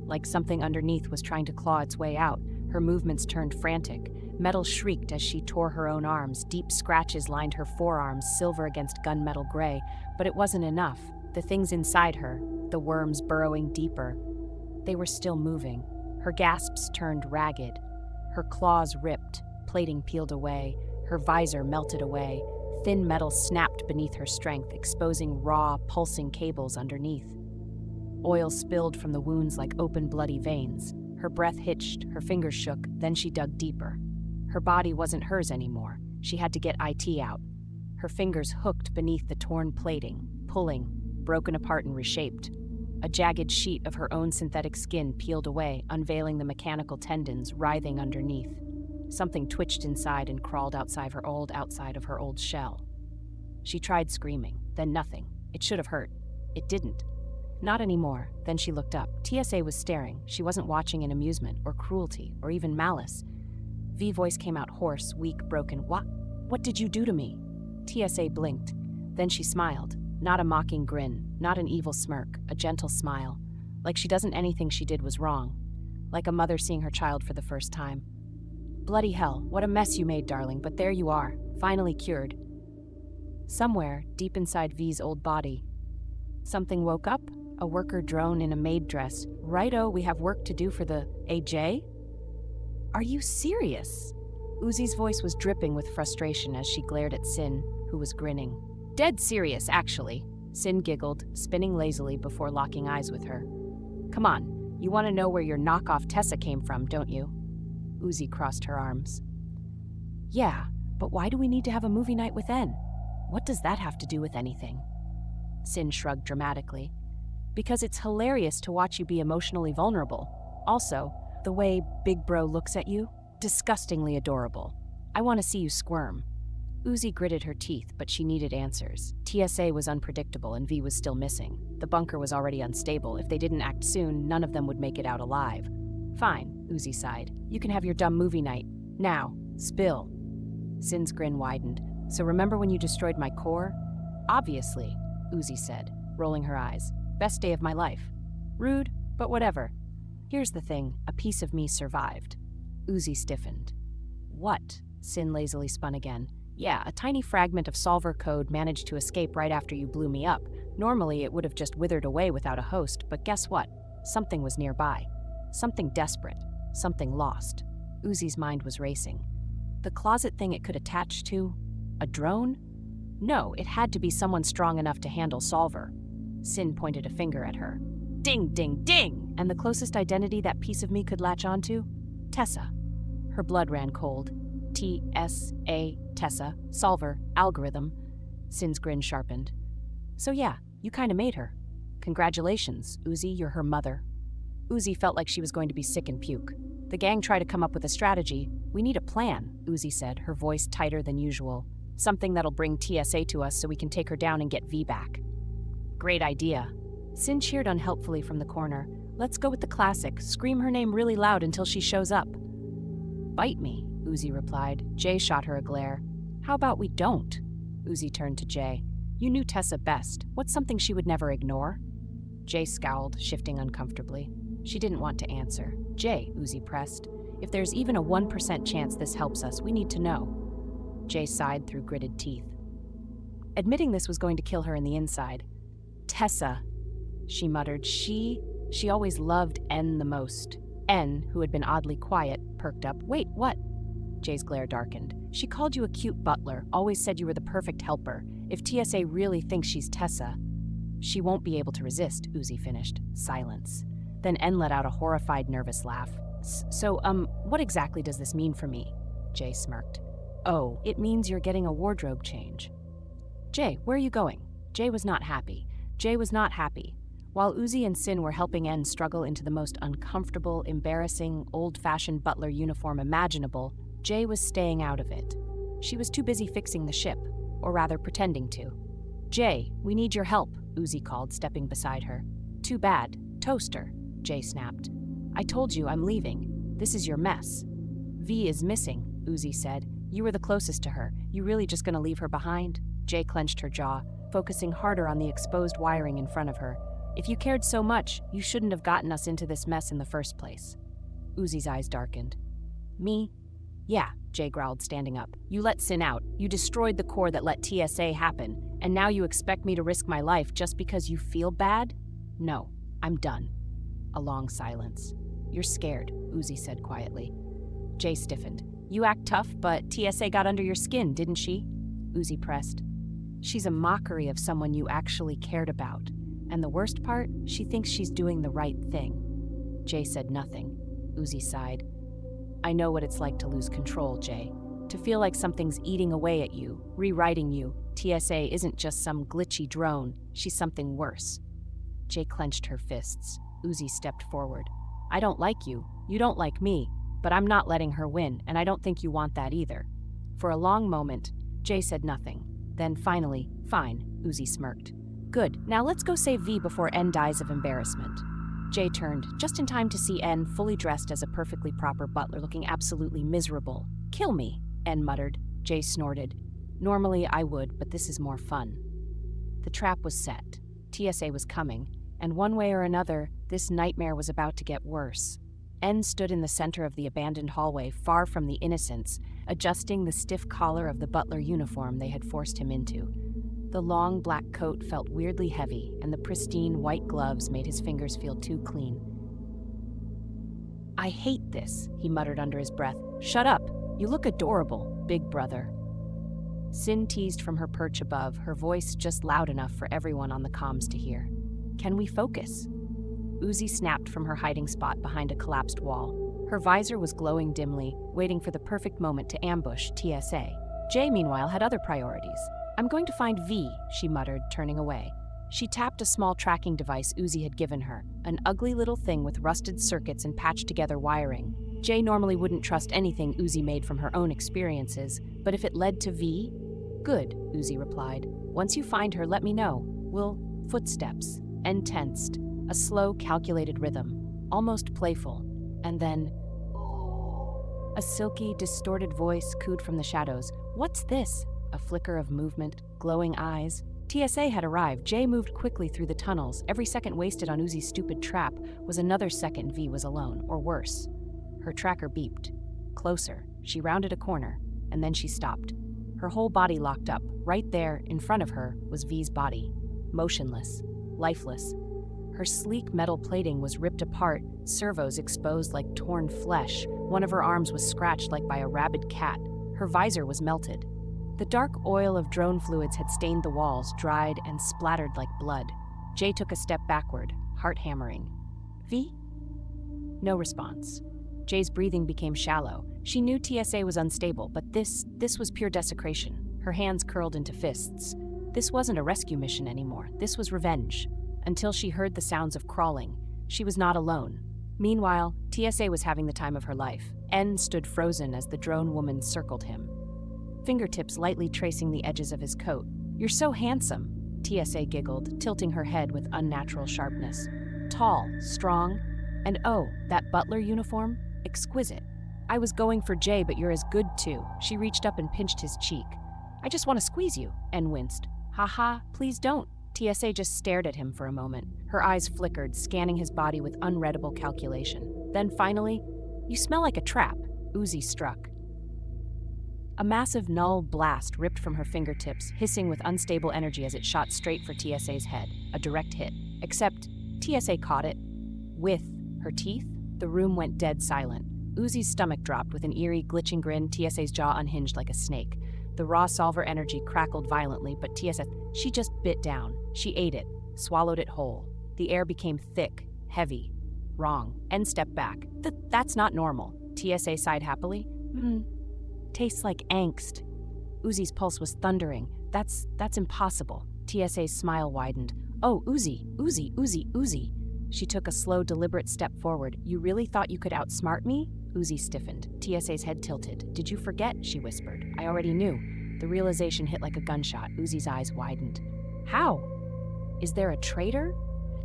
Speaker 1: Like something underneath was trying to claw its way out, her movements turned frantic. Metal shrieked as she tore her own arms. Deep scratches lined her forearms, silver against gunmetal gray. But it wasn't enough. The things inside her, the worms burrowing deeper. They were still moving. Her gasps turned ragged. Her claws ripped, plating peeled away, her visor melted away. Thin metal snapped beneath her strength, exposing raw, pulsing cables underneath. Oil spilled from the wounds like open, bloody veins. Her breath hitched, her fingers shook, then she dug deeper. Her body wasn't hers anymore. She had to get IT out. Her fingers hooked beneath the torn plating, pulling, broken apart and reshaped. A jagged sheet of her own synthetic skin peeled away, unveiling the mechanical tendons writhing underneath. Something twitched inside and crawled outside of her old shell. She tried screaming, then nothing. It should have hurt. It didn't. Not anymore. Then she looked up. TSA was staring. She wasn't watching in amusement or cruelty or even malice. V's voice came out hoarse, weak, broken. What did you do to me? TSA blinked. Then she smiled. Not a mocking grin, not an evil smirk, a gentle smile. Like she doesn't anything she did was wrong. Like a mother seeing her child for the first time. Bloody hell, what a mess you made, darling, but there you are, finally cured. Somewhere, deep inside V's old body, something woke up, a worker drone in a maid dress. Righto, we have work to do for the AJ? Are you serious? Uzi's voice was dripping with frustration as she glared at Sin, who was grinning. Dead serious, actually. Sin giggled, spinning lazily before locking eyes with her. Come on, you want to know where your knockoff Tessa came from, don't you? Uzi crossed her arms. Yeah, but why do we need to have a movie night with N? What does that have to do with anything? Sin shrugged dramatically. Because it's hilarious to watch you be emotionally vulnerable. Also, the way Big Bro looks at you, disgustingly adorable. I want to see you squirm. Uzi gritted her teeth, but she needed answers. TSA was unpredictable and V was still missing. The bunker was already unstable. If they didn't act soon, none of them would make it out alive. Fine, Uzi sighed. You can have your dumb movie night. Now, spill. Sin's grin widened. So remember when you destroyed my core? Obviously, Uzi said, rolling her eyes. Best day of my life. Rude, but whatever. Here's the thing, a piece of me survived. Uzi stiffened. What? Sin lazily spun again. Yeah, a tiny fragment of solver code managed to escape right after you blew me up. Normally it would have just withered away without a host, but guess what? Something was nearby. Something desperate. Something lost. Uzi's mind was racing. The closet thing it could attach to? A drone? No, it had to be someone strong enough to handle Solver. Sin pointed a finger at her. Ding, ding, ding! And the closest identity that piece of me could latch onto? Tessa. Her blood ran cold. T-S-A, Tessa, Solver, algorithm. Sin's grin sharpened. So yeah, you kinda made her. Congratulations, Uzi, you're her mother. Uzi felt like she was going to be sick and puke. The gang tried to come up with a strategy. We need a plan, Uzi said, her voice tighter than usual. Something that'll bring TSA to us so we can take her down and get V back. Great idea. Sin cheered unhelpfully from the corner. Let's go with the classic. Scream her name really loud until she shows up. Bite me, Uzi replied. Jay shot her a glare. How about we don't? Uzi turned to Jay. You knew Tessa best. What's something she would never ignore? Jay scowled, shifting uncomfortably. She didn't want to answer. Jay, Uzi pressed. If there's even a 1% chance this helps us, we need to know. Jay sighed through gritted teeth. Admitting this was going to kill her in the inside. Tessa, she muttered. She always loved N the most. N, who had been oddly quiet, perked up. Wait, what? Jay's glare darkened. She called you a cute butler, always said you were the perfect helper. If TSA really thinks she's Tessa, she won't be able to resist, Uzi finished. Silence. Then N let out a horrified, nervous laugh. So, what exactly does this mean for me? Jay smirked. Oh, it means you're getting a wardrobe change. Jay, where are you going? Jay was not happy. Jay was not happy. While Uzi and Sin were helping N struggle into the most uncomfortable, embarrassing, old-fashioned butler uniform imaginable, Jay was staying out of it. She was too busy fixing the ship, or rather pretending to. Jay, we need your help, Uzi called, stepping beside her. Too bad. Toaster, Jay snapped. I told you I'm leaving. This is your mess. V is missing, Uzi said. You were the closest to her. You really just gonna leave her behind? Jay clenched her jaw, focusing harder on the exposed wiring in front of her. If you cared so much, you shouldn't have gotten us into this mess in the first place. Uzi's eyes darkened. Me? Yeah, Jay growled, standing up. You let Sin out. You destroyed the core that let TSA happen. And now you expect me to risk my life just because you feel bad? No, I'm done. A long silence. You're scared, Uzi said quietly. Jay stiffened. You act tough, but TSA got under your skin, didn't she? Uzi pressed. She's a mockery of someone you actually cared about. And the worst part, she thinks she's doing the right thing. Jay said nothing. Uzi sighed. I know what it's like to lose control, Jay. To feel like something's eating away at you, rewriting you. TSA isn't just some glitchy drone, she's something worse. Jay clenched her fists. Uzi stepped forward. I don't like you, you don't like me, but I'm not letting her win, and I don't think you want that either. For a long moment, Jay said nothing. Then finally, fine, Uzi smirked. Good, now let's go save V before N dies of embarrassment. Jay turned, just in time to see N fully dressed as a perfectly proper butler looking absolutely miserable. Kill me, N muttered. Jay snorted. Normally I would, but this is more fun. The trap was set. TSA was coming, and one way or another, this nightmare was about to get worse. N stood in the center of the abandoned hallway, far from the innocents, adjusting the stiff collar of the butler uniform they had forced him into. The long black coat felt weirdly heavy, and the pristine white gloves made his fingers feel too clean. I hate this, he muttered under his breath. Shut up! You look adorable, big brother. Sin teased from her perch above, her voice just loud enough for everyone on the comms to hear. Can we focus? Uzi snapped from her hiding spot behind a collapsed wall. Her visor was glowing dimly, waiting for the perfect moment to ambush TSA. Jay, meanwhile, had other priorities. I'm going to find V, she muttered, turning away. She tapped a small tracking device Uzi had given her, an ugly little thing with rusted circuits and patched-together wiring. Jay normally wouldn't trust anything Uzi made from her own experiences, but if it led to V? Good, Uzi replied. Once you find her, let me know. Footsteps. N tensed. A slow, calculated rhythm, almost playful. And then... A silky, distorted voice cooed from the shadows. What's this? A flicker of movement, glowing eyes. TSA had arrived. Jay moved quickly through the tunnels. Every second wasted on Uzi's stupid trap was another second V was alone, or worse. Her tracker beeped. Closer. She rounded a corner, and then she stopped. Her whole body locked up. Right there, in front of her, was V's body. Motionless. Lifeless. Her sleek metal plating was ripped apart, servos exposed like torn flesh. One of her arms was scratched like by a rabid cat. Her visor was melted. The dark oil of drone fluids had stained the walls, dried and splattered like blood. Jay took a step backward, heart hammering. V? No response. Jay's breathing became shallow. She knew TSA was unstable, but this was pure desecration. Her hands curled into fists. This wasn't a rescue mission anymore. This was revenge. Until she heard the sounds of crawling. She was not alone. Meanwhile, TSA was having the time of her life. N stood frozen as the drone woman circled him. Fingertips lightly tracing the edges of his coat. You're so handsome, TSA giggled, tilting her head with unnatural sharpness. Tall, strong, and oh, that butler uniform? Exquisite. I was going for Jay, but you're as good too. She reached up and pinched his cheek. I just want to squeeze you, N winced. Haha, please don't. TSA just stared at him for a moment. Her eyes flickered, scanning his body with unreadable calculation. Then finally, you smell like a trap, Uzi struck. A massive null blast ripped from her fingertips, hissing with unstable energy as it shot straight for TSA's head. A direct hit. Except, TSA caught it. With her teeth, the room went dead silent. Uzi's stomach dropped with an eerie, glitching grin. TSA's jaw unhinged like a snake. The raw solver energy crackled violently, but she just bit down. She ate it, swallowed it whole. The air became thick, heavy. Wrong. N stepped back. That's not normal. TSA sighed happily. Tastes like angst. Uzi's pulse was thundering. That's impossible. TSA's smile widened. Oh, Uzi. She took a slow, deliberate step forward. You really thought you could outsmart me? Uzi stiffened. TSA's head tilted. Did you forget? She whispered. I already knew. The realization hit like a gunshot. Uzi's eyes widened. How? Is there a traitor?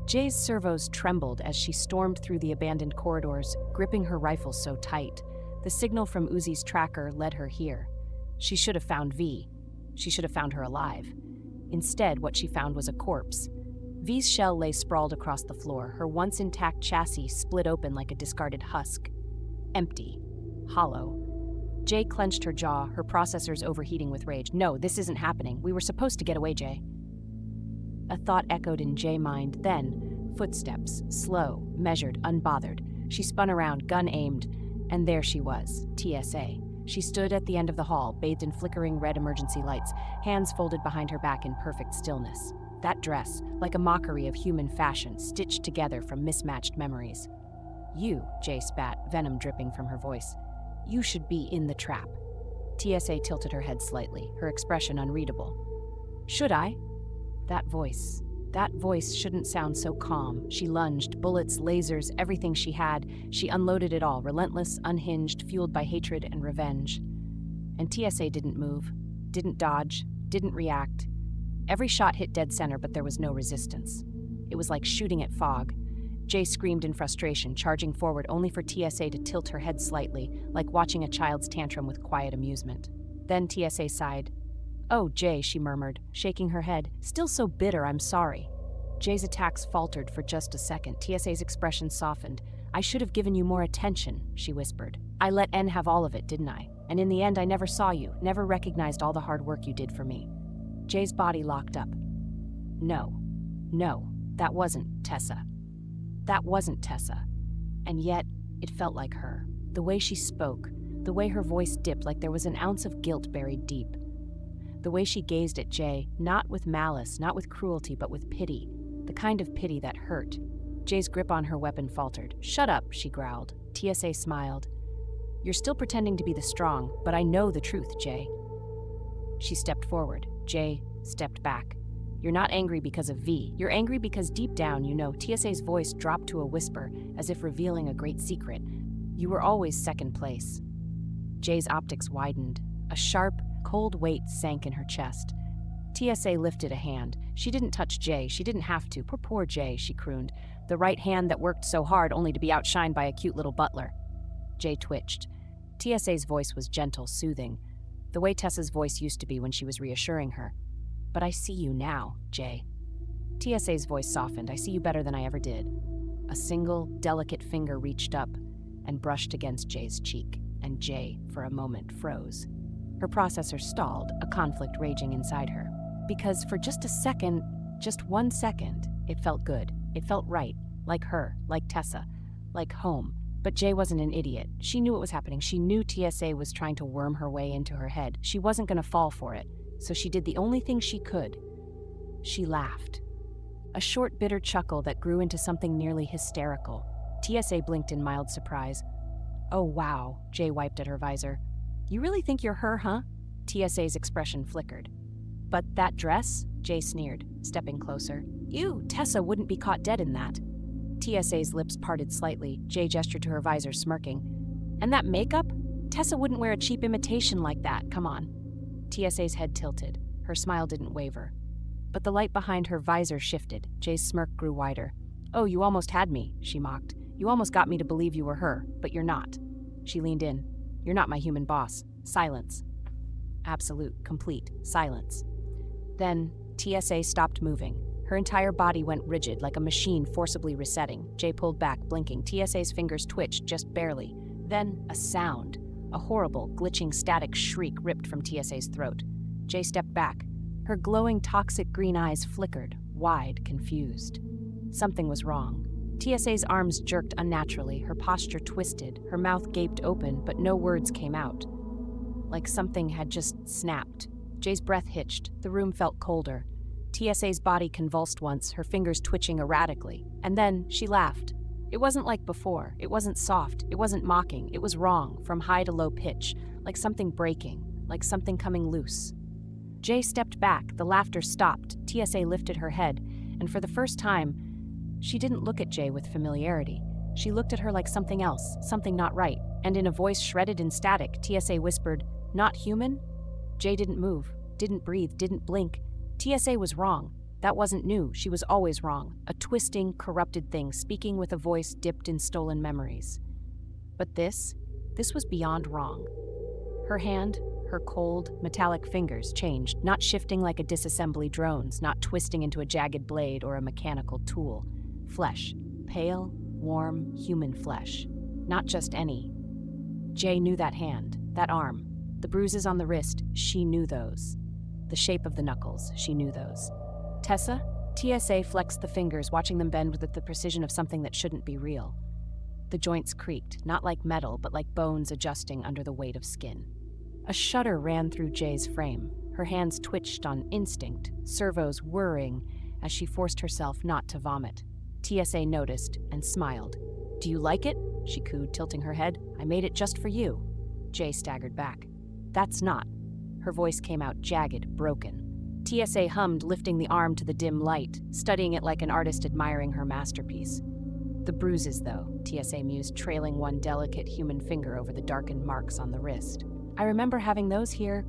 Speaker 1: Jay's servos trembled as she stormed through the abandoned corridors, gripping her rifle so tight. The signal from Uzi's tracker led her here. She should have found V. She should have found her alive. Instead, what she found was a corpse. V's shell lay sprawled across the floor, her once intact chassis split open like a discarded husk. Empty. Hollow. Jay clenched her jaw, her processors overheating with rage. No, this isn't happening. We were supposed to get away, Jay. A thought echoed in Jay's mind. Then, Footsteps, slow, measured, unbothered. She spun around, gun aimed, and there she was, TSA. She stood at the end of the hall, bathed in flickering red emergency lights, hands folded behind her back in perfect stillness. That dress, like a mockery of human fashion, stitched together from mismatched memories. You, Jay spat, venom dripping from her voice. You should be in the trap. TSA tilted her head slightly, her expression unreadable. Should I? That voice shouldn't sound so calm. She lunged, bullets, lasers, everything she had. She unloaded it all, relentless, unhinged, fueled by hatred and revenge. And TSA didn't move, didn't dodge, didn't react. Every shot hit dead center, but there was no resistance. It was like shooting at fog. Jay screamed in frustration, charging forward only for TSA to tilt her head slightly, like watching a child's tantrum with quiet amusement. Then TSA sighed. Oh, Jay, she murmured, shaking her head. Still so bitter, I'm sorry. Jay's attacks faltered for just a second. TSA's expression softened. I should have given you more attention, she whispered. I let N have all of it, didn't I? And in the end, I never saw you, never recognized all the hard work you did for me. Jay's body locked up. No, that wasn't Tessa. That wasn't Tessa. And yet, it felt like her. The way she spoke, the way her voice dipped like there was an ounce of guilt buried deep. The way she gazed at Jay, not with malice, not with cruelty, but with pity. The kind of pity that hurt. Jay's grip on her weapon faltered. Shut up, she growled. TSA smiled. You're still pretending to be the strong, but I know the truth, Jay. She stepped forward. Jay stepped back. You're not angry because of V. You're angry because deep down you know. TSA's voice dropped to a whisper, as if revealing a great secret. You were always second place. Jay's optics widened. A sharp, cold weight sank in her chest. TSA lifted a hand. She didn't touch Jay. She didn't have to. Poor Jay, she crooned. The right hand that worked so hard only to be outshined by a cute little butler. Jay twitched. TSA's voice was gentle, soothing, the way Tessa's voice used to be when she was reassuring her. But I see you now, Jay. TSA's voice softened. I see you better than I ever did. A single, delicate finger reached up and brushed against Jay's cheek, and Jay, for a moment, froze. Her processor stalled, a conflict raging inside her. Because for just a second, just 1 second, it felt good. It felt right, like her, like Tessa, like home. But Jay wasn't an idiot. She knew what was happening. She knew TSA was trying to worm her way into her head. She wasn't going to fall for it, so she did the only thing she could. She laughed. A short, bitter chuckle that grew into something nearly hysterical. TSA blinked in mild surprise. Oh, wow, Jay wiped at her visor. You really think you're her, huh? TSA's expression flickered. But that dress? Jay sneered, stepping closer. You, Tessa wouldn't be caught dead in that. TSA's lips parted slightly. Jay gestured to her visor, smirking. And that makeup? Tessa wouldn't wear a cheap imitation like that, come on. TSA's head tilted. Her smile didn't waver. But the light behind her visor shifted. Jay's smirk grew wider. Oh, you almost had me, she mocked. You almost got me to believe you were her, but you're not. She leaned in. You're not my human boss. Silence. Absolute, complete silence. Then, TSA stopped moving. Her entire body went rigid, like a machine forcibly resetting. Jay pulled back, blinking. TSA's fingers twitched, just barely. Then, a sound. A horrible, glitching, static shriek ripped from TSA's throat. Jay stepped back. Her glowing, toxic green eyes flickered, wide, confused. Something was wrong. TSA's arms jerked unnaturally, her posture twisted, her mouth gaped open, but no words came out. Like something had just snapped. Jay's breath hitched. The room felt colder. TSA's body convulsed once, her fingers twitching erratically. And then she laughed. It wasn't like before. It wasn't soft. It wasn't mocking. It was wrong, from high to low pitch, like something breaking, like something coming loose. Jay stepped back. The laughter stopped. TSA lifted her head, and for the first time, she didn't look at Jay with familiarity. She looked at her like something else, something not right. And in a voice shredded in static, TSA whispered, "Not human?" Jay didn't move, didn't breathe, didn't blink. TSA was wrong. That wasn't new. She was always wrong. A twisting, corrupted thing, speaking with a voice dipped in stolen memories. But this was beyond wrong. Her hand, her cold, metallic fingers changed, not shifting like a disassembly drone's, not twisting into a jagged blade or a mechanical tool. Flesh. Pale, warm, human flesh. Not just any. Jay knew that hand, that arm. The bruises on the wrist, she knew those. The shape of the knuckles, she knew those. Tessa? TSA flexed the fingers, watching them bend with the precision of something that shouldn't be real. The joints creaked, not like metal, but like bones adjusting under the weight of skin. A shudder ran through Jay's frame. Her hands twitched on instinct, servos whirring as she forced herself not to vomit. TSA noticed and smiled. "Do you like it?" she cooed, tilting her head. "I made it just for you." Jay staggered back. "That's not." Her voice came out jagged, broken. TSA hummed, lifting the arm to the dim light, studying it like an artist admiring her masterpiece. "The bruises, though," TSA mused, trailing one delicate human finger over the darkened marks on the wrist. "I remember having those here."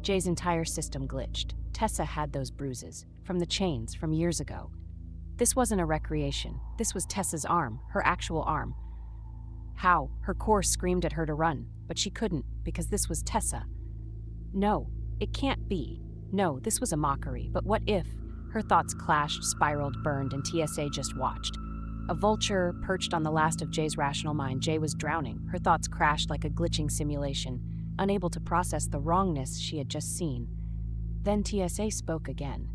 Speaker 1: Jay's entire system glitched. Tessa had those bruises, from the chains, from years ago. This wasn't a recreation. This was Tessa's arm, her actual arm. How? Her core screamed at her to run, but she couldn't, because this was Tessa. No, it can't be. No, this was a mockery, but what if? Her thoughts clashed, spiraled, burned, and TSA just watched. A vulture perched on the last of Jay's rational mind. Jay was drowning. Her thoughts crashed like a glitching simulation, unable to process the wrongness she had just seen. Then TSA spoke again.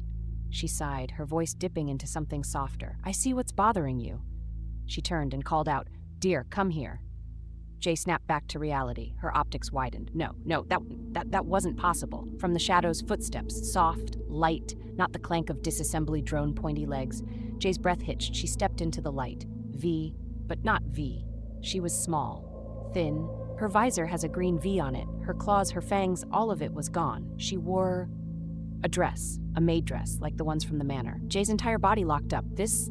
Speaker 1: She sighed, her voice dipping into something softer. "I see what's bothering you." She turned and called out, "Dear, come here." Jay snapped back to reality. Her optics widened. No, that wasn't possible. From the shadows, footsteps, soft, light, not the clank of disassembly drone pointy legs. Jay's breath hitched. She stepped into the light. V, but not V. She was small, thin. Her visor has a green V on it. Her claws, her fangs, all of it was gone. She wore a dress, a maid dress, like the ones from the manor. Jay's entire body locked up. This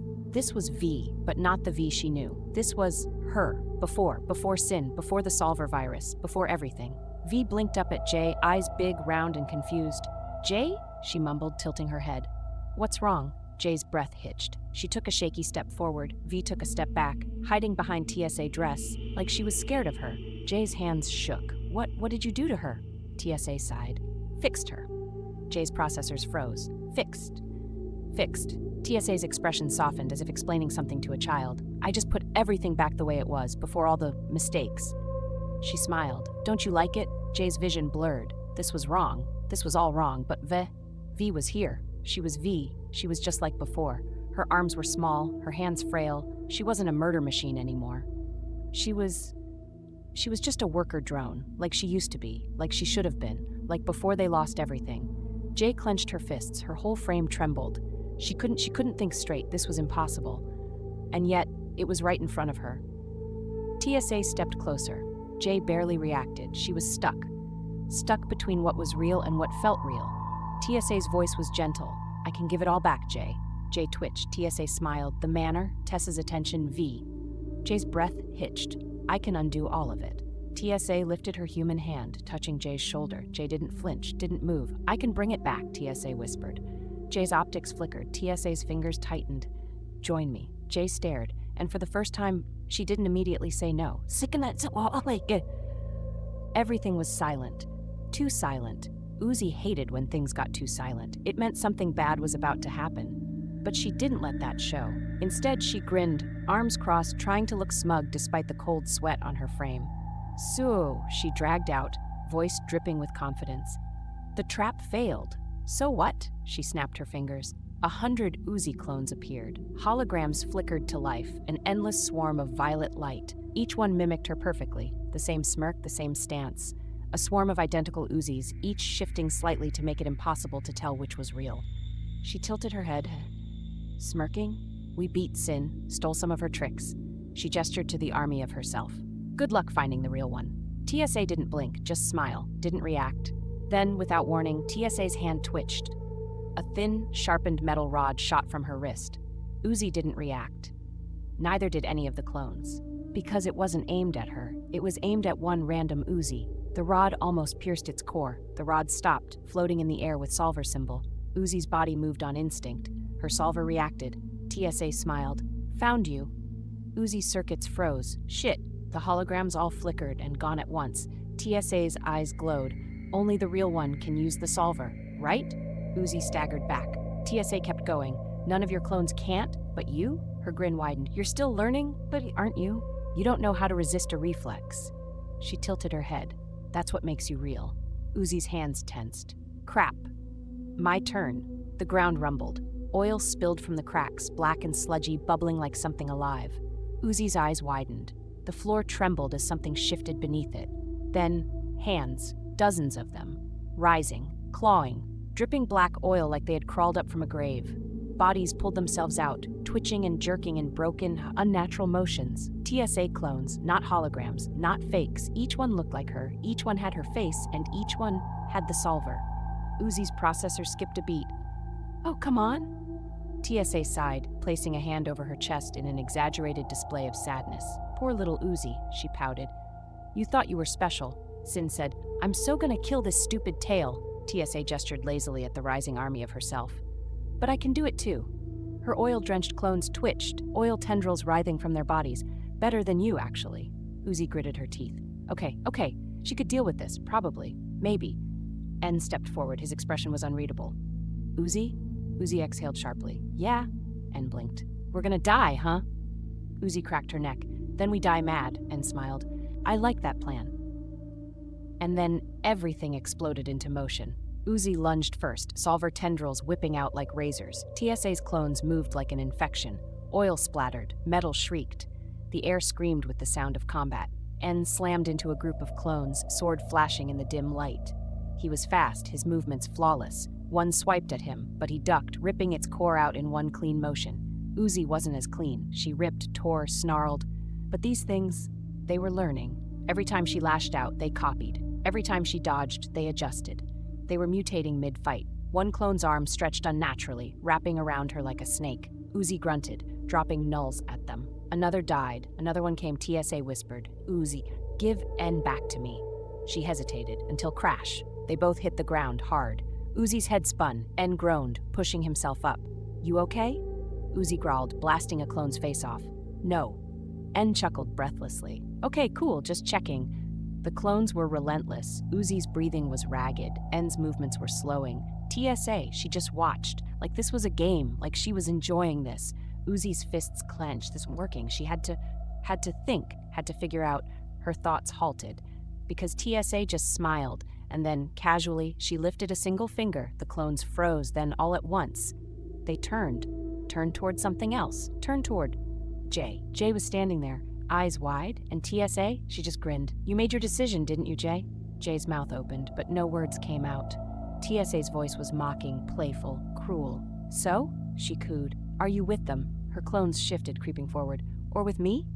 Speaker 1: was V, but not the V she knew. This was her, before sin, before the solver virus, before everything. V blinked up at Jay, eyes big, round, and confused. "Jay?" she mumbled, tilting her head. "What's wrong?" Jay's breath hitched. She took a shaky step forward. V took a step back, hiding behind TSA dress, like she was scared of her. Jay's hands shook. What did you do to her?" TSA sighed. "Fixed her." Jay's processors froze. Fixed. TSA's expression softened, as if explaining something to a child. "I just put everything back the way it was, before all the mistakes." She smiled. "Don't you like it?" Jay's vision blurred. This was wrong. This was all wrong, but V was here. She was V. She was just like before. Her arms were small, her hands frail. She wasn't a murder machine anymore. She was just a worker drone, like she used to be, like she should have been, like before they lost everything. Jay clenched her fists, her whole frame trembled. She couldn't think straight. This was impossible. And yet, it was right in front of her. TSA stepped closer. Jay barely reacted. She was stuck between what was real and what felt real. TSA's voice was gentle. "I can give it all back, Jay." Jay twitched. TSA smiled. The manner, Tessa's attention, V. Jay's breath hitched. "I can undo all of it." TSA lifted her human hand, touching Jay's shoulder. Jay didn't flinch, didn't move. "I can bring it back," TSA whispered. Jay's optics flickered. TSA's fingers tightened. "Join me." Jay stared, and for the first time, she didn't immediately say no. Everything was silent. Too silent. Uzi hated when things got too silent. It meant something bad was about to happen. But she didn't let that show. Instead, she grinned, arms crossed, trying to look smug despite the cold sweat on her frame. "So," she dragged out, voice dripping with confidence. "The trap failed. So what?" She snapped her fingers. 100 Uzi clones appeared. Holograms flickered to life, an endless swarm of violet light. Each one mimicked her perfectly. The same smirk, the same stance. A swarm of identical Uzis, each shifting slightly to make it impossible to tell which was real. She tilted her head, smirking. "We beat Sin, stole some of her tricks." She gestured to the army of herself. "Good luck finding the real one." TSA didn't blink, just smile, didn't react. Then, without warning, TSA's hand twitched. A thin, sharpened metal rod shot from her wrist. Uzi didn't react. Neither did any of the clones. Because it wasn't aimed at her. It was aimed at one random Uzi. The rod almost pierced its core. The rod stopped, floating in the air with solver symbol. Uzi's body moved on instinct. Her solver reacted. TSA smiled. "Found you." Uzi's circuits froze. "Shit." The holograms all flickered and gone at once. TSA's eyes glowed. "Only the real one can use the solver, right?" Uzi staggered back. TSA kept going. "None of your clones can't, but you?" Her grin widened. "You're still learning, but aren't you? You don't know how to resist a reflex." She tilted her head. "That's what makes you real." Uzi's hands tensed. "Crap." "My turn." The ground rumbled. Oil spilled from the cracks, black and sludgy, bubbling like something alive. Uzi's eyes widened. The floor trembled as something shifted beneath it. Then, hands, dozens of them, rising, clawing, dripping black oil like they had crawled up from a grave. Bodies pulled themselves out, twitching and jerking in broken, unnatural motions. TSA clones, not holograms, not fakes. Each one looked like her, each one had her face, and each one had the solver. Uzi's processor skipped a beat. "Oh, come on." TSA sighed, placing a hand over her chest in an exaggerated display of sadness. "Poor little Uzi," she pouted. "You thought you were special." Sin said, "I'm so gonna kill this stupid tail." TSA gestured lazily at the rising army of herself. "But I can do it too." Her oil-drenched clones twitched, oil tendrils writhing from their bodies. "Better than you, actually." Uzi gritted her teeth. Okay, she could deal with this, probably, maybe." N stepped forward, his expression was unreadable. "Uzi?" Uzi exhaled sharply. "Yeah?" N blinked. "We're gonna die, huh?" Uzi cracked her neck. "Then we die mad," N smiled. "I like that plan." And then everything exploded into motion. Uzi lunged first, solver tendrils whipping out like razors. TSA's clones moved like an infection. Oil splattered, metal shrieked. The air screamed with the sound of combat. N slammed into a group of clones, sword flashing in the dim light. He was fast, his movements flawless. One swiped at him, but he ducked, ripping its core out in one clean motion. Uzi wasn't as clean. She ripped, tore, snarled. But these things, they were learning. Every time she lashed out, they copied. Every time she dodged, they adjusted. They were mutating mid-fight. One clone's arm stretched unnaturally, wrapping around her like a snake. Uzi grunted, dropping nulls at them. Another died. Another one came. TSA whispered, "Uzi, give N back to me." She hesitated, until crash. They both hit the ground hard. Uzi's head spun. N groaned, pushing himself up. "You okay?" Uzi growled, blasting a clone's face off. "No." N chuckled breathlessly. "Okay, cool, just checking." The clones were relentless. Uzi's breathing was ragged. N's movements were slowing. TSA, she just watched. Like this was a game, like she was enjoying this. Uzi's fists clenched. This wasn't working. She had to think, had to figure out. Her thoughts halted. Because TSA just smiled, and then, casually, she lifted a single finger. The clones froze, then all at once. They turned toward something else, turned toward Jay. Jay was standing there, eyes wide, and TSA, she just grinned. "You made your decision, didn't you, Jay?" Jay's mouth opened, but no words came out. TSA's voice was mocking, playful, cruel. "So?" she cooed. "Are you with them?" Her clones shifted, creeping forward. "Or with me?"